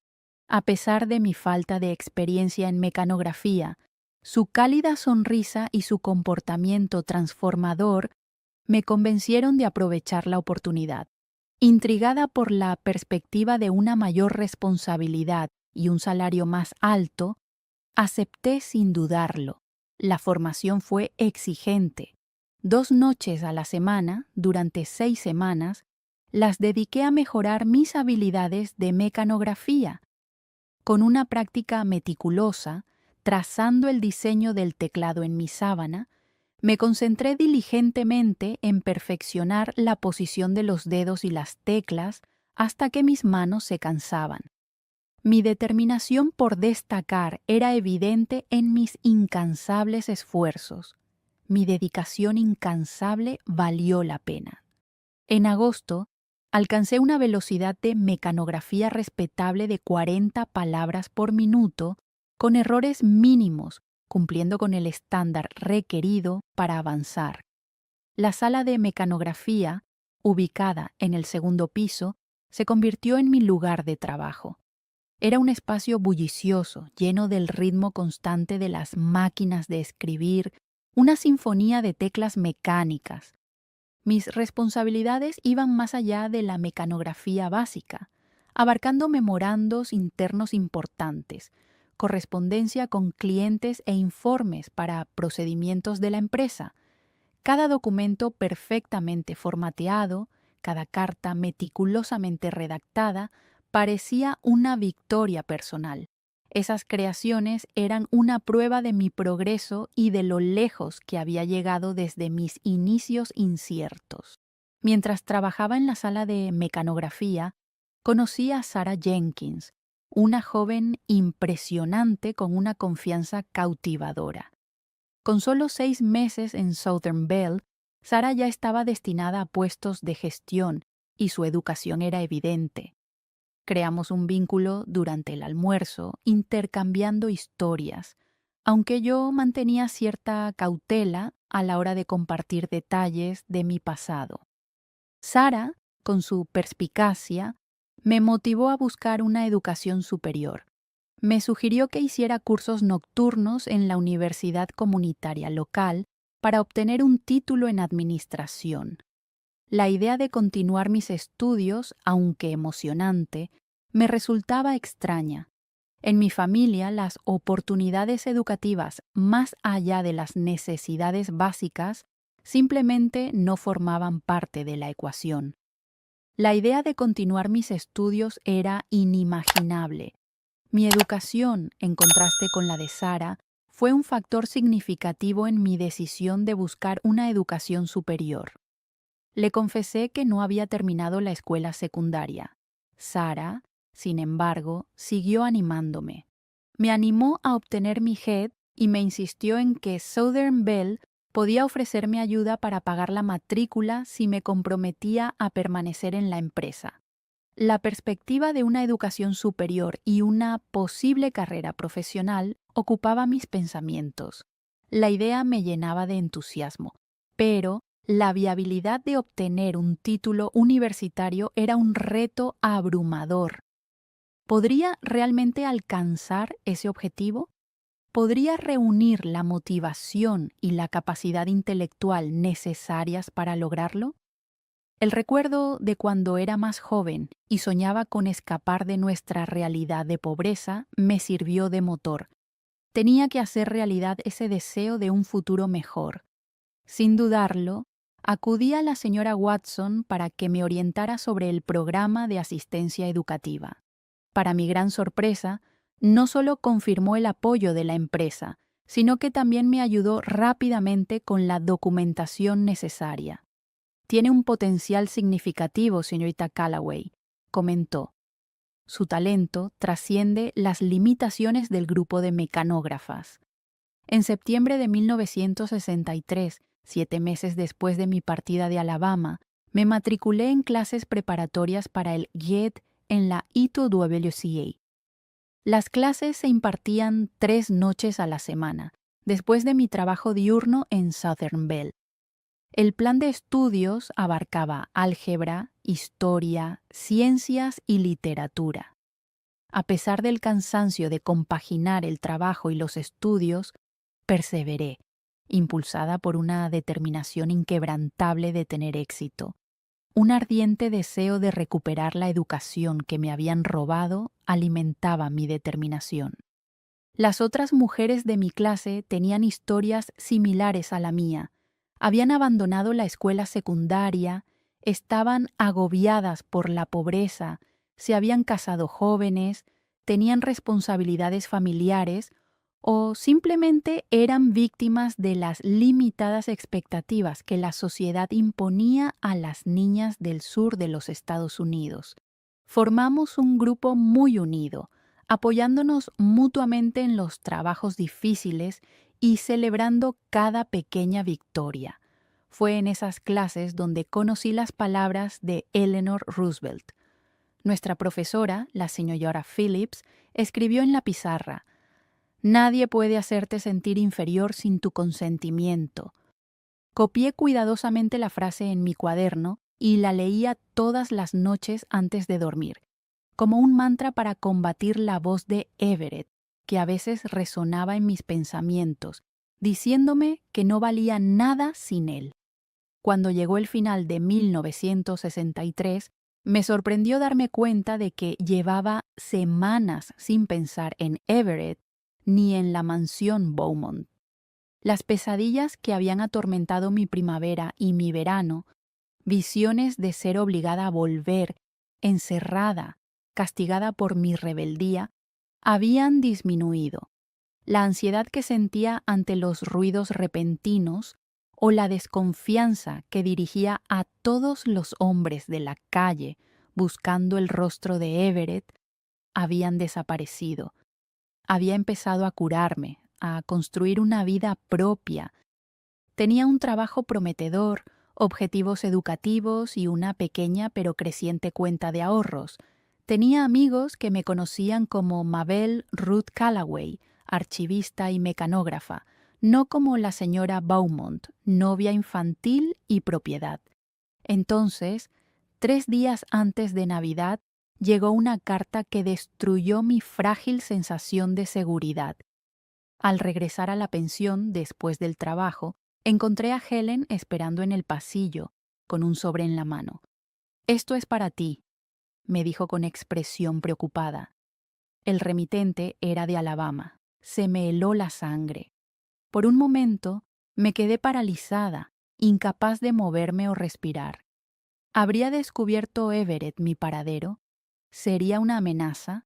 A pesar de mi falta de experiencia en mecanografía, su cálida sonrisa y su comportamiento transformador me convencieron de aprovechar la oportunidad. Intrigada por la perspectiva de una mayor responsabilidad y un salario más alto, acepté sin dudarlo. La formación fue exigente. 2 noches a la semana, durante 6 semanas, las dediqué a mejorar mis habilidades de mecanografía. Con una práctica meticulosa, trazando el diseño del teclado en mi sábana, me concentré diligentemente en perfeccionar la posición de los dedos y las teclas hasta que mis manos se cansaban. Mi determinación por destacar era evidente en mis incansables esfuerzos. Mi dedicación incansable valió la pena. En agosto, alcancé una velocidad de mecanografía respetable de 40 palabras por minuto, con errores mínimos, cumpliendo con el estándar requerido para avanzar. La sala de mecanografía, ubicada en el segundo piso, se convirtió en mi lugar de trabajo. Era un espacio bullicioso, lleno del ritmo constante de las máquinas de escribir, una sinfonía de teclas mecánicas. Mis responsabilidades iban más allá de la mecanografía básica, abarcando memorandos internos importantes, correspondencia con clientes e informes para procedimientos de la empresa. Cada documento perfectamente formateado, cada carta meticulosamente redactada, parecía una victoria personal. Esas creaciones eran una prueba de mi progreso y de lo lejos que había llegado desde mis inicios inciertos. Mientras trabajaba en la sala de mecanografía, conocí a Sarah Jenkins, una joven impresionante con una confianza cautivadora. Con solo 6 meses en Southern Bell, Sarah ya estaba destinada a puestos de gestión y su educación era evidente. Creamos un vínculo durante el almuerzo, intercambiando historias, aunque yo mantenía cierta cautela a la hora de compartir detalles de mi pasado. Sarah, con su perspicacia, me motivó a buscar una educación superior. Me sugirió que hiciera cursos nocturnos en la universidad comunitaria local para obtener un título en administración. La idea de continuar mis estudios, aunque emocionante, me resultaba extraña. En mi familia, las oportunidades educativas más allá de las necesidades básicas simplemente no formaban parte de la ecuación. La idea de continuar mis estudios era inimaginable. Mi educación, en contraste con la de Sarah, fue un factor significativo en mi decisión de buscar una educación superior. Le confesé que no había terminado la escuela secundaria. Sarah, sin embargo, siguió animándome. Me animó a obtener mi GED y me insistió en que Southern Bell podía ofrecerme ayuda para pagar la matrícula si me comprometía a permanecer en la empresa. La perspectiva de una educación superior y una posible carrera profesional ocupaba mis pensamientos. La idea me llenaba de entusiasmo, pero la viabilidad de obtener un título universitario era un reto abrumador. ¿Podría realmente alcanzar ese objetivo? ¿Podría reunir la motivación y la capacidad intelectual necesarias para lograrlo? El recuerdo de cuando era más joven y soñaba con escapar de nuestra realidad de pobreza me sirvió de motor. Tenía que hacer realidad ese deseo de un futuro mejor. Sin dudarlo, acudí a la señora Watson para que me orientara sobre el programa de asistencia educativa. Para mi gran sorpresa, no solo confirmó el apoyo de la empresa, sino que también me ayudó rápidamente con la documentación necesaria. Tiene un potencial significativo, señorita Callaway, comentó. Su talento trasciende las limitaciones del grupo de mecanógrafas. En septiembre de 1963, 7 meses después de mi partida de Alabama, me matriculé en clases preparatorias para el GED en la E2WCA. Las clases se impartían 3 noches a la semana, después de mi trabajo diurno en Southern Bell. El plan de estudios abarcaba álgebra, historia, ciencias y literatura. A pesar del cansancio de compaginar el trabajo y los estudios, perseveré. impulsada por una determinación inquebrantable de tener éxito. Un ardiente deseo de recuperar la educación que me habían robado alimentaba mi determinación. Las otras mujeres de mi clase tenían historias similares a la mía. Habían abandonado la escuela secundaria, estaban agobiadas por la pobreza, se habían casado jóvenes, tenían responsabilidades familiares o simplemente eran víctimas de las limitadas expectativas que la sociedad imponía a las niñas del sur de los Estados Unidos. Formamos un grupo muy unido, apoyándonos mutuamente en los trabajos difíciles y celebrando cada pequeña victoria. Fue en esas clases donde conocí las palabras de Eleanor Roosevelt. Nuestra profesora, la señora Phillips, escribió en la pizarra: «Nadie puede hacerte sentir inferior sin tu consentimiento». Copié cuidadosamente la frase en mi cuaderno y la leía todas las noches antes de dormir, como un mantra para combatir la voz de Everett, que a veces resonaba en mis pensamientos, diciéndome que no valía nada sin él. Cuando llegó el final de 1963, me sorprendió darme cuenta de que llevaba semanas sin pensar en Everett ni en la mansión Beaumont. Las pesadillas que habían atormentado mi primavera y mi verano, visiones de ser obligada a volver, encerrada, castigada por mi rebeldía, habían disminuido. La ansiedad que sentía ante los ruidos repentinos o la desconfianza que dirigía a todos los hombres de la calle buscando el rostro de Everett habían desaparecido. Había empezado a curarme, a construir una vida propia. Tenía un trabajo prometedor, objetivos educativos y una pequeña pero creciente cuenta de ahorros. Tenía amigos que me conocían como Mabel Ruth Callaway, archivista y mecanógrafa, no como la señora Beaumont, novia infantil y propiedad. Entonces, 3 días antes de Navidad, llegó una carta que destruyó mi frágil sensación de seguridad. Al regresar a la pensión después del trabajo, encontré a Helen esperando en el pasillo, con un sobre en la mano. «Esto es para ti», me dijo con expresión preocupada. El remitente era de Alabama. Se me heló la sangre. Por un momento me quedé paralizada, incapaz de moverme o respirar. ¿Habría descubierto Everett mi paradero? ¿Sería una amenaza?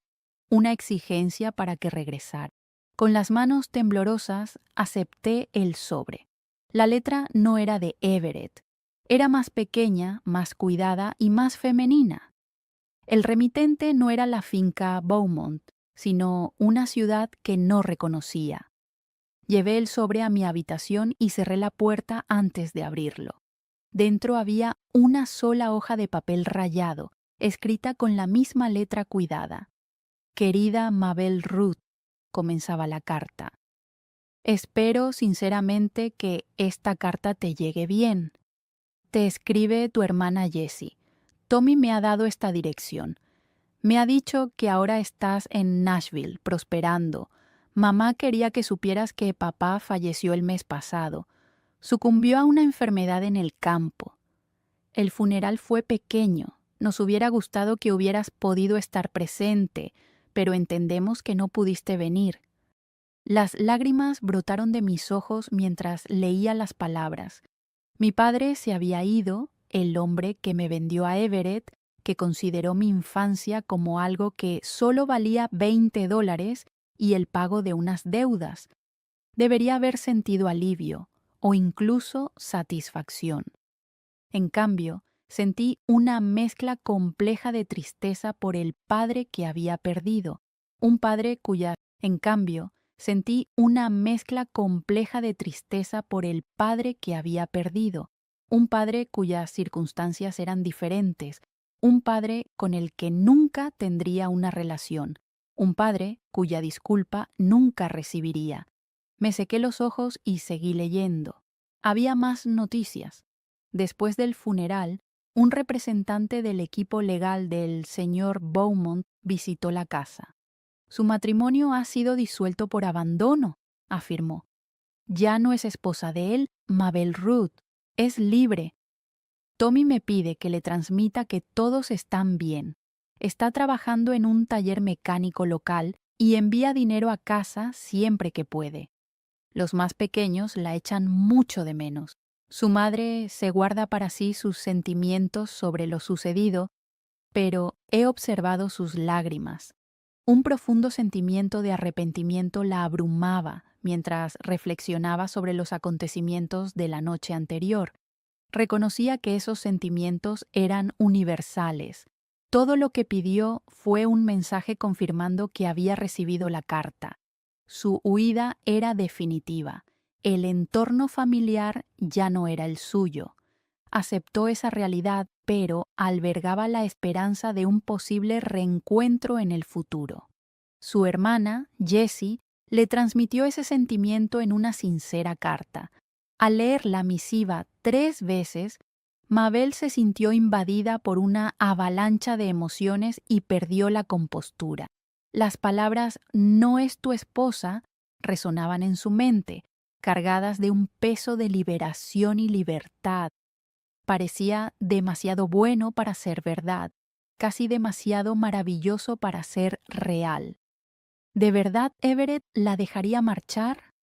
¿Una exigencia para que regresara? Con las manos temblorosas acepté el sobre. La letra no era de Everett. Era más pequeña, más cuidada y más femenina. El remitente no era la finca Beaumont, sino una ciudad que no reconocía. Llevé el sobre a mi habitación y cerré la puerta antes de abrirlo. Dentro había una sola hoja de papel rayado, escrita con la misma letra cuidada. «Querida Mabel Ruth», comenzaba la carta. «Espero sinceramente que esta carta te llegue bien. Te escribe tu hermana Jessie. Tommy me ha dado esta dirección. Me ha dicho que ahora estás en Nashville, prosperando. Mamá quería que supieras que papá falleció el mes pasado. Sucumbió a una enfermedad en el campo. El funeral fue pequeño. Nos hubiera gustado que hubieras podido estar presente, pero entendemos que no pudiste venir». Las lágrimas brotaron de mis ojos mientras leía las palabras. Mi padre se había ido, el hombre que me vendió a Everett, que consideró mi infancia como algo que solo valía $20 y el pago de unas deudas. Debería haber sentido alivio o incluso satisfacción. En cambio, sentí una mezcla compleja de tristeza por el padre que había perdido, un padre cuya, en cambio, sentí una mezcla compleja de tristeza por el padre que había perdido, un padre cuyas circunstancias eran diferentes, un padre con el que nunca tendría una relación, un padre cuya disculpa nunca recibiría. Me sequé los ojos y seguí leyendo. Había más noticias. Después del funeral, un representante del equipo legal del señor Beaumont visitó la casa. «Su matrimonio ha sido disuelto por abandono», afirmó. ya no es esposa de él, Mabel Ruth. Es libre. Tommy me pide que le transmita que todos están bien. Está trabajando en un taller mecánico local y envía dinero a casa siempre que puede. Los más pequeños la echan mucho de menos. Su madre se guarda para sí sus sentimientos sobre lo sucedido, pero he observado sus lágrimas. Un profundo sentimiento de arrepentimiento la abrumaba mientras reflexionaba sobre los acontecimientos de la noche anterior. Reconocía que esos sentimientos eran universales. Todo lo que pidió fue un mensaje confirmando que había recibido la carta. Su huida era definitiva. El entorno familiar ya no era el suyo. Aceptó esa realidad, pero albergaba la esperanza de un posible reencuentro en el futuro. Su hermana, Jessie, le transmitió ese sentimiento en una sincera carta. Al leer la misiva 3 veces, Mabel se sintió invadida por una avalancha de emociones y perdió la compostura. Las palabras «no es tu esposa» resonaban en su mente, cargadas de un peso de liberación y libertad. Parecía demasiado bueno para ser verdad, casi demasiado maravilloso para ser real. ¿De verdad Everett la dejaría marchar?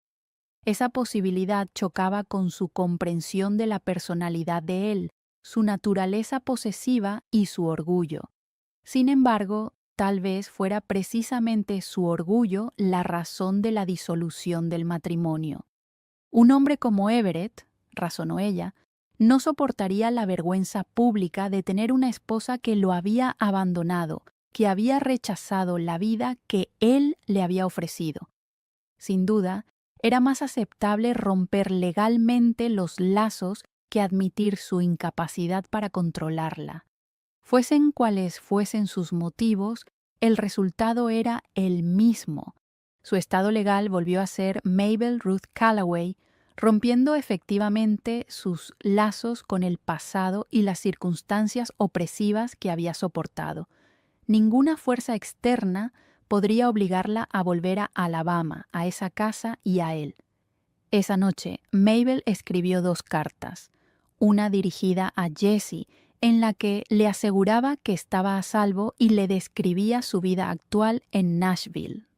Esa posibilidad chocaba con su comprensión de la personalidad de él, su naturaleza posesiva y su orgullo. Sin embargo, tal vez fuera precisamente su orgullo la razón de la disolución del matrimonio. Un hombre como Everett, razonó ella, no soportaría la vergüenza pública de tener una esposa que lo había abandonado, que había rechazado la vida que él le había ofrecido. Sin duda, era más aceptable romper legalmente los lazos que admitir su incapacidad para controlarla. Fuesen cuales fuesen sus motivos, el resultado era el mismo. Su estado legal volvió a ser Mabel Ruth Calloway, rompiendo efectivamente sus lazos con el pasado y las circunstancias opresivas que había soportado. Ninguna fuerza externa podría obligarla a volver a Alabama, a esa casa y a él. Esa noche, Mabel escribió 2 cartas, una dirigida a Jessie, en la que le aseguraba que estaba a salvo y le describía su vida actual en Nashville.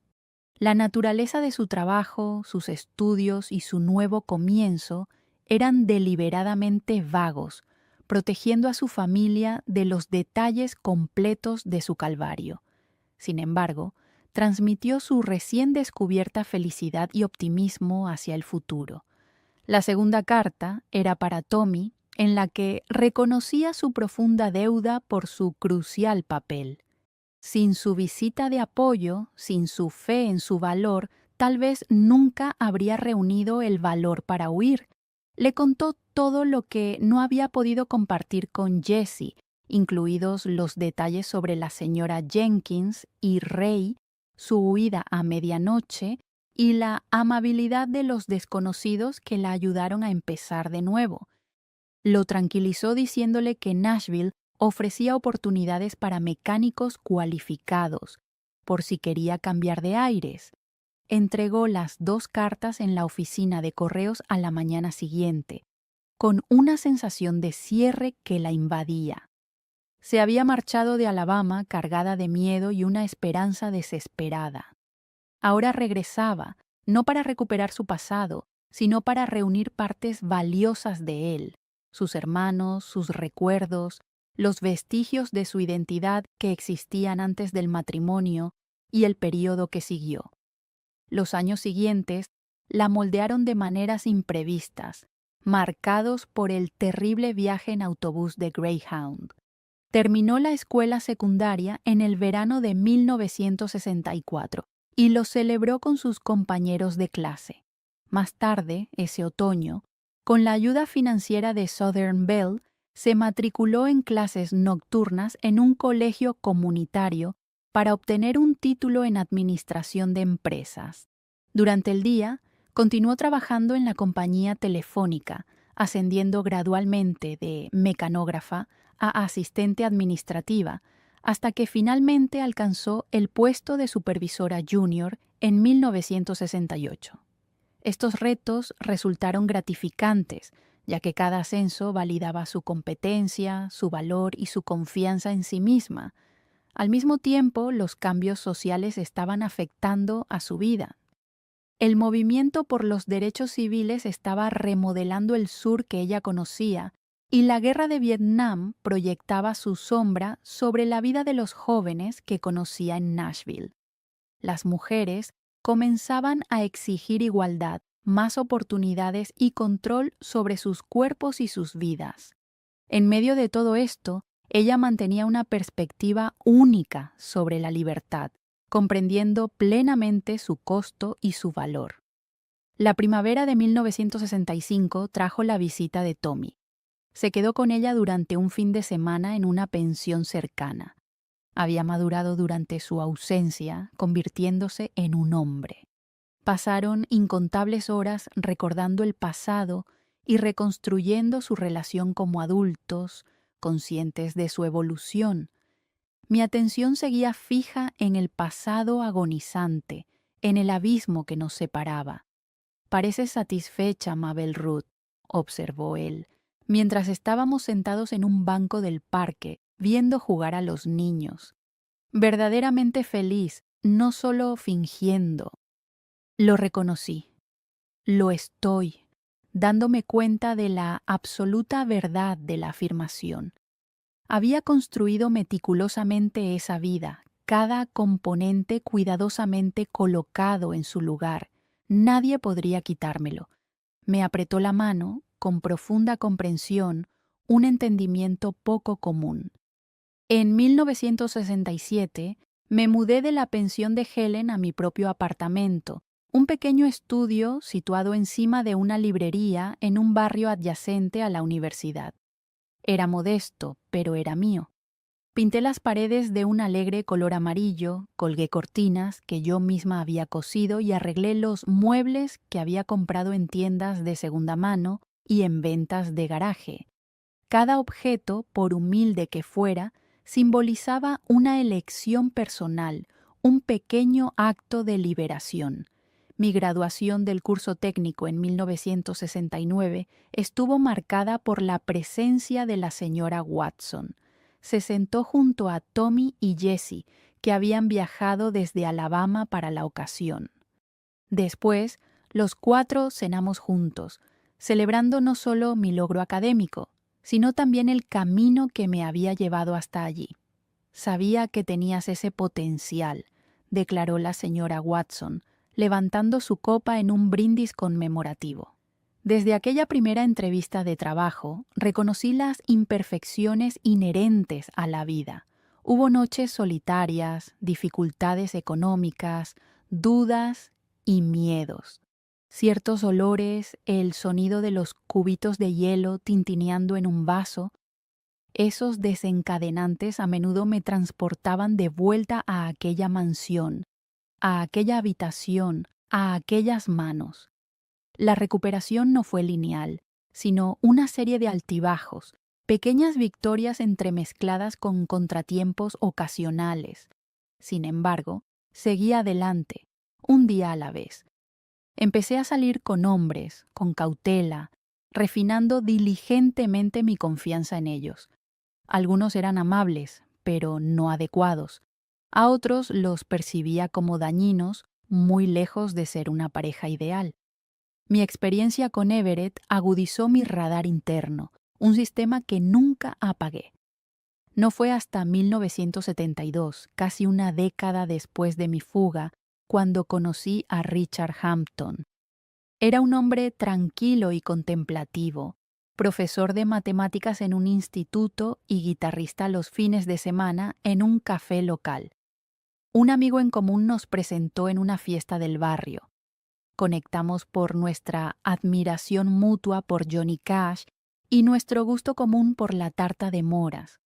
La naturaleza de su trabajo, sus estudios y su nuevo comienzo eran deliberadamente vagos, protegiendo a su familia de los detalles completos de su calvario. Sin embargo, transmitió su recién descubierta felicidad y optimismo hacia el futuro. La segunda carta era para Tommy, en la que reconocía su profunda deuda por su crucial papel. Sin su visita de apoyo, sin su fe en su valor, tal vez nunca habría reunido el valor para huir. Le contó todo lo que no había podido compartir con Jessie, incluidos los detalles sobre la señora Jenkins y Ray, su huida a medianoche y la amabilidad de los desconocidos que la ayudaron a empezar de nuevo. Lo tranquilizó diciéndole que Nashville ofrecía oportunidades para mecánicos cualificados, por si quería cambiar de aires. Entregó las 2 cartas en la oficina de correos a la mañana siguiente, con una sensación de cierre que la invadía. Se había marchado de Alabama cargada de miedo y una esperanza desesperada. Ahora regresaba, no para recuperar su pasado, sino para reunir partes valiosas de él, sus hermanos, sus recuerdos, los vestigios de su identidad que existían antes del matrimonio y el período que siguió. Los años siguientes la moldearon de maneras imprevistas, marcados por el terrible viaje en autobús de Greyhound. Terminó la escuela secundaria en el verano de 1964 y lo celebró con sus compañeros de clase. Más tarde, ese otoño, con la ayuda financiera de Southern Bell, se matriculó en clases nocturnas en un colegio comunitario para obtener un título en administración de empresas. Durante el día, continuó trabajando en la compañía telefónica, ascendiendo gradualmente de mecanógrafa a asistente administrativa, hasta que finalmente alcanzó el puesto de supervisora junior en 1968. Estos retos resultaron gratificantes, ya que cada ascenso validaba su competencia, su valor y su confianza en sí misma. Al mismo tiempo, los cambios sociales estaban afectando a su vida. El movimiento por los derechos civiles estaba remodelando el sur que ella conocía, y la guerra de Vietnam proyectaba su sombra sobre la vida de los jóvenes que conocía en Nashville. Las mujeres comenzaban a exigir igualdad, más oportunidades y control sobre sus cuerpos y sus vidas. En medio de todo esto, ella mantenía una perspectiva única sobre la libertad, comprendiendo plenamente su costo y su valor. La primavera de 1965 trajo la visita de Tommy. Se quedó con ella durante un fin de semana en una pensión cercana. Había madurado durante su ausencia, convirtiéndose en un hombre. Pasaron incontables horas recordando el pasado y reconstruyendo su relación como adultos, conscientes de su evolución. Mi atención seguía fija en el pasado agonizante, en el abismo que nos separaba. «Pareces satisfecha, Mabel Ruth», observó él, mientras estábamos sentados en un banco del parque, viendo jugar a los niños. «Verdaderamente feliz, no solo fingiendo». Lo reconocí. Lo estoy, dándome cuenta de la absoluta verdad de la afirmación. Había construido meticulosamente esa vida, cada componente cuidadosamente colocado en su lugar. Nadie podría quitármelo. Me apretó la mano, con profunda comprensión, un entendimiento poco común. En 1967 me mudé de la pensión de Helen a mi propio apartamento, un pequeño estudio situado encima de una librería en un barrio adyacente a la universidad. Era modesto, pero era mío. Pinté las paredes de un alegre color amarillo, colgué cortinas que yo misma había cosido y arreglé los muebles que había comprado en tiendas de segunda mano y en ventas de garaje. Cada objeto, por humilde que fuera, simbolizaba una elección personal, un pequeño acto de liberación. Mi graduación del curso técnico en 1969 estuvo marcada por la presencia de la señora Watson. Se sentó junto a Tommy y Jessie, que habían viajado desde Alabama para la ocasión. Después, los cuatro cenamos juntos, celebrando no solo mi logro académico, sino también el camino que me había llevado hasta allí. «Sabía que tenías ese potencial», declaró la señora Watson, levantando su copa en un brindis conmemorativo. Desde aquella primera entrevista de trabajo, reconocí las imperfecciones inherentes a la vida. Hubo noches solitarias, dificultades económicas, dudas y miedos. Ciertos olores, el sonido de los cubitos de hielo tintineando en un vaso, esos desencadenantes a menudo me transportaban de vuelta a aquella mansión, a aquella habitación, a aquellas manos. La recuperación no fue lineal, sino una serie de altibajos, pequeñas victorias entremezcladas con contratiempos ocasionales. Sin embargo, seguí adelante, un día a la vez. Empecé a salir con hombres, con cautela, refinando diligentemente mi confianza en ellos. Algunos eran amables, pero no adecuados. A otros los percibía como dañinos, muy lejos de ser una pareja ideal. Mi experiencia con Everett agudizó mi radar interno, un sistema que nunca apagué. No fue hasta 1972, casi una década después de mi fuga, cuando conocí a Richard Hampton. Era un hombre tranquilo y contemplativo, profesor de matemáticas en un instituto y guitarrista los fines de semana en un café local. Un amigo en común nos presentó en una fiesta del barrio. Conectamos por nuestra admiración mutua por Johnny Cash y nuestro gusto común por la tarta de moras.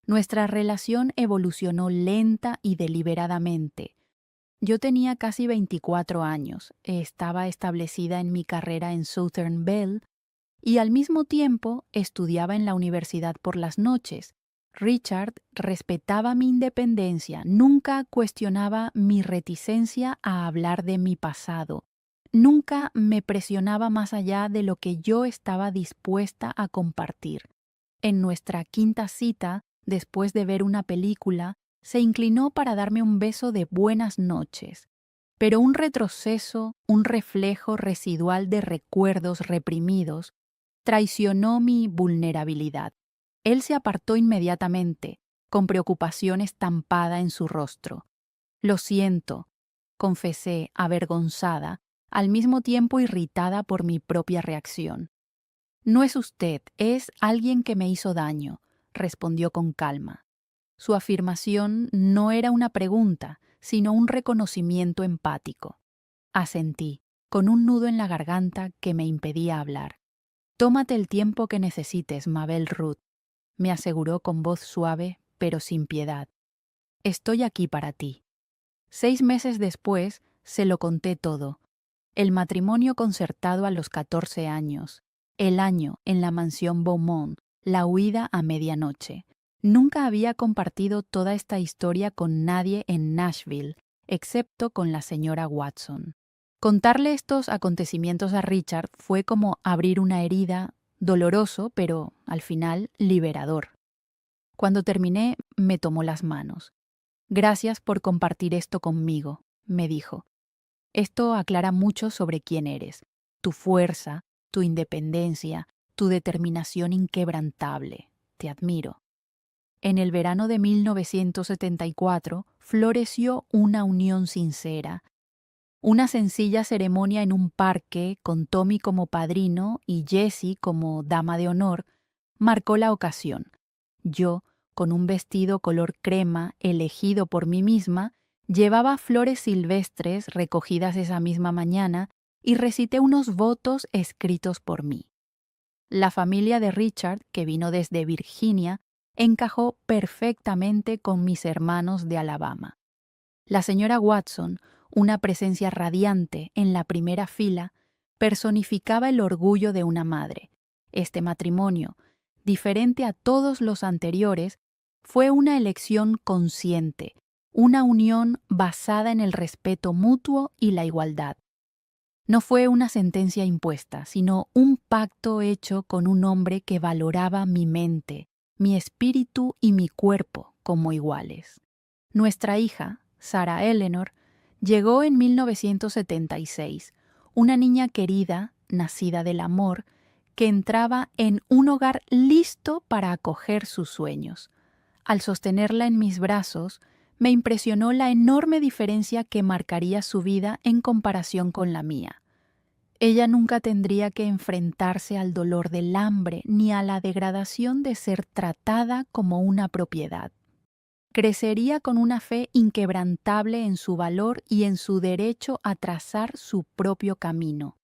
Nuestra relación evolucionó lenta y deliberadamente. Yo tenía casi 24 años, estaba establecida en mi carrera en Southern Bell y al mismo tiempo estudiaba en la universidad por las noches. Richard respetaba mi independencia, nunca cuestionaba mi reticencia a hablar de mi pasado, Nunca me presionaba más allá de lo que yo estaba dispuesta a compartir. En nuestra quinta cita, después de ver una película, se inclinó para darme un beso de buenas noches, pero un retroceso, un reflejo residual de recuerdos reprimidos, traicionó mi vulnerabilidad. Él se apartó inmediatamente, con preocupación estampada en su rostro. Lo siento, confesé, avergonzada, al mismo tiempo irritada por mi propia reacción. No es usted, es alguien que me hizo daño, respondió con calma. Su afirmación no era una pregunta, sino un reconocimiento empático. Asentí, con un nudo en la garganta que me impedía hablar. Tómate el tiempo que necesites, Mabel Ruth, me aseguró con voz suave, pero sin piedad. Estoy aquí para ti. 6 meses después, se lo conté todo. El matrimonio concertado a los 14 años, el año en la mansión Beaumont, la huida a medianoche. Nunca había compartido toda esta historia con nadie en Nashville, excepto con la señora Watson. Contarle estos acontecimientos a Richard fue como abrir una herida, doloroso, pero al final liberador. Cuando terminé, me tomó las manos. Gracias por compartir esto conmigo, me dijo. Esto aclara mucho sobre quién eres, tu fuerza, tu independencia, tu determinación inquebrantable. Te admiro. En el verano de 1974 floreció una unión sincera. Una sencilla ceremonia en un parque con Tommy como padrino y Jessie como dama de honor marcó la ocasión. Yo, con un vestido color crema elegido por mí misma, llevaba flores silvestres recogidas esa misma mañana y recité unos votos escritos por mí. La familia de Richard, que vino desde Virginia, encajó perfectamente con mis hermanos de Alabama. La señora Watson, una presencia radiante en la primera fila, personificaba el orgullo de una madre. Este matrimonio, diferente a todos los anteriores, fue una elección consciente, una unión basada en el respeto mutuo y la igualdad. No fue una sentencia impuesta, sino un pacto hecho con un hombre que valoraba mi mente, mi espíritu y mi cuerpo como iguales. Nuestra hija, Sarah Eleanor, llegó en 1976, una niña querida, nacida del amor, que entraba en un hogar listo para acoger sus sueños. Al sostenerla en mis brazos, me impresionó la enorme diferencia que marcaría su vida en comparación con la mía. Ella nunca tendría que enfrentarse al dolor del hambre ni a la degradación de ser tratada como una propiedad. Crecería con una fe inquebrantable en su valor y en su derecho a trazar su propio camino.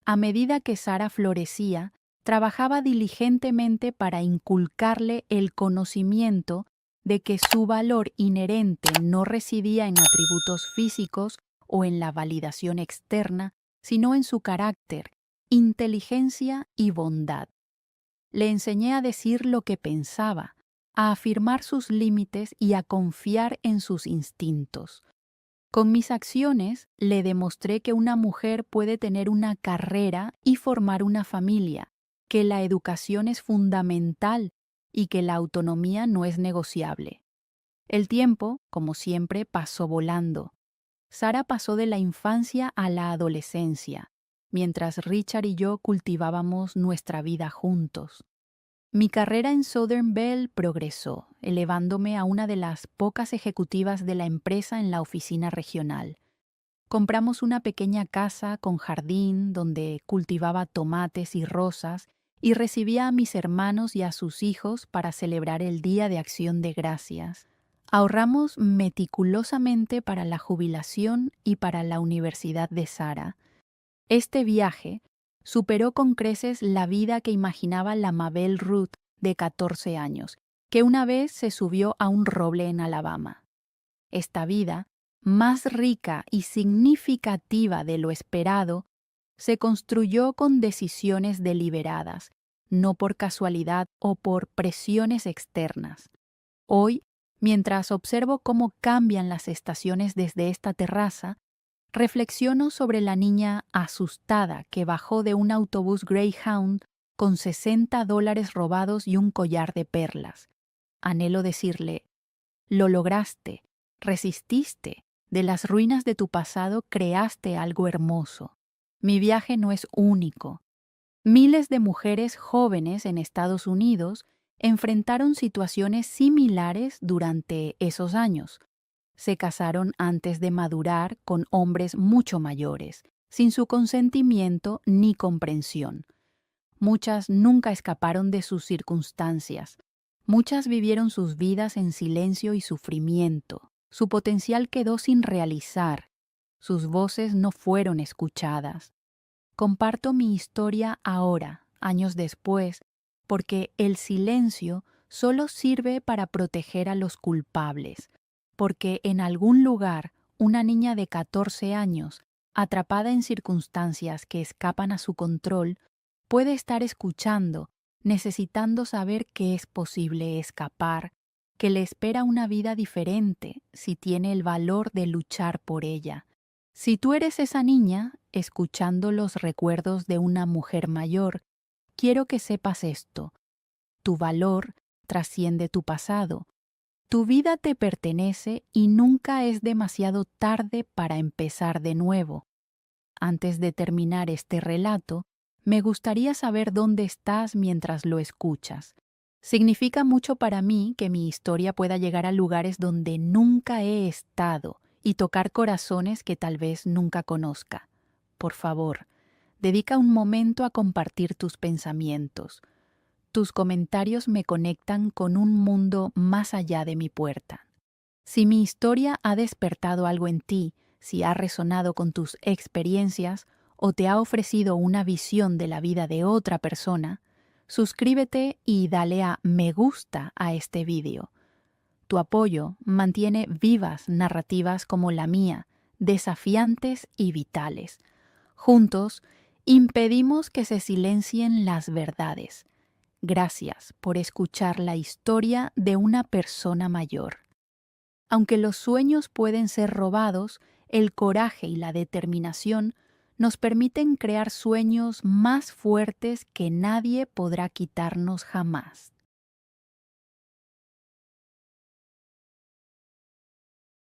A medida que Sara florecía, trabajaba diligentemente para inculcarle el conocimiento de que su valor inherente no residía en atributos físicos o en la validación externa, sino en su carácter, inteligencia y bondad. Le enseñé a decir lo que pensaba, a afirmar sus límites y a confiar en sus instintos. Con mis acciones le demostré que una mujer puede tener una carrera y formar una familia, que la educación es fundamental y que la autonomía no es negociable. El tiempo, como siempre, pasó volando. Sara pasó de la infancia a la adolescencia, mientras Richard y yo cultivábamos nuestra vida juntos. Mi carrera en Southern Bell progresó, elevándome a una de las pocas ejecutivas de la empresa en la oficina regional. Compramos una pequeña casa con jardín donde cultivaba tomates y rosas y recibía a mis hermanos y a sus hijos para celebrar el Día de Acción de Gracias. Ahorramos meticulosamente para la jubilación y para la universidad de Sara. Este viaje superó con creces la vida que imaginaba la Mabel Ruth de 14 años, que una vez se subió a un roble en Alabama. Esta vida, más rica y significativa de lo esperado, se construyó con decisiones deliberadas, no por casualidad o por presiones externas. Hoy, mientras observo cómo cambian las estaciones desde esta terraza, Reflexiono sobre la niña asustada que bajó de un autobús Greyhound con $60 robados y un collar de perlas. Anhelo decirle: lo lograste, resististe, de las ruinas de tu pasado creaste algo hermoso. Mi viaje no es único. Miles de mujeres jóvenes en Estados Unidos enfrentaron situaciones similares durante esos años. Se casaron antes de madurar con hombres mucho mayores, sin su consentimiento ni comprensión. Muchas nunca escaparon de sus circunstancias. Muchas vivieron sus vidas en silencio y sufrimiento. Su potencial quedó sin realizar. Sus voces no fueron escuchadas. Comparto mi historia ahora, años después, porque el silencio solo sirve para proteger a los culpables, porque en algún lugar una niña de 14 años, atrapada en circunstancias que escapan a su control, puede estar escuchando, necesitando saber que es posible escapar, que le espera una vida diferente si tiene el valor de luchar por ella. Si tú eres esa niña, escuchando los recuerdos de una mujer mayor, quiero que sepas esto: tu valor trasciende tu pasado. Tu vida te pertenece y nunca es demasiado tarde para empezar de nuevo. Antes de terminar este relato, me gustaría saber dónde estás mientras lo escuchas. Significa mucho para mí que mi historia pueda llegar a lugares donde nunca he estado y tocar corazones que tal vez nunca conozca. Por favor, dedica un momento a compartir tus pensamientos. Tus comentarios me conectan con un mundo más allá de mi puerta. Si mi historia ha despertado algo en ti, si ha resonado con tus experiencias o te ha ofrecido una visión de la vida de otra persona, suscríbete y dale a me gusta a este vídeo. Tu apoyo mantiene vivas narrativas como la mía, desafiantes y vitales. Juntos, impedimos que se silencien las verdades. Gracias por escuchar la historia de una persona mayor. Aunque los sueños pueden ser robados, el coraje y la determinación nos permiten crear sueños más fuertes que nadie podrá quitarnos jamás.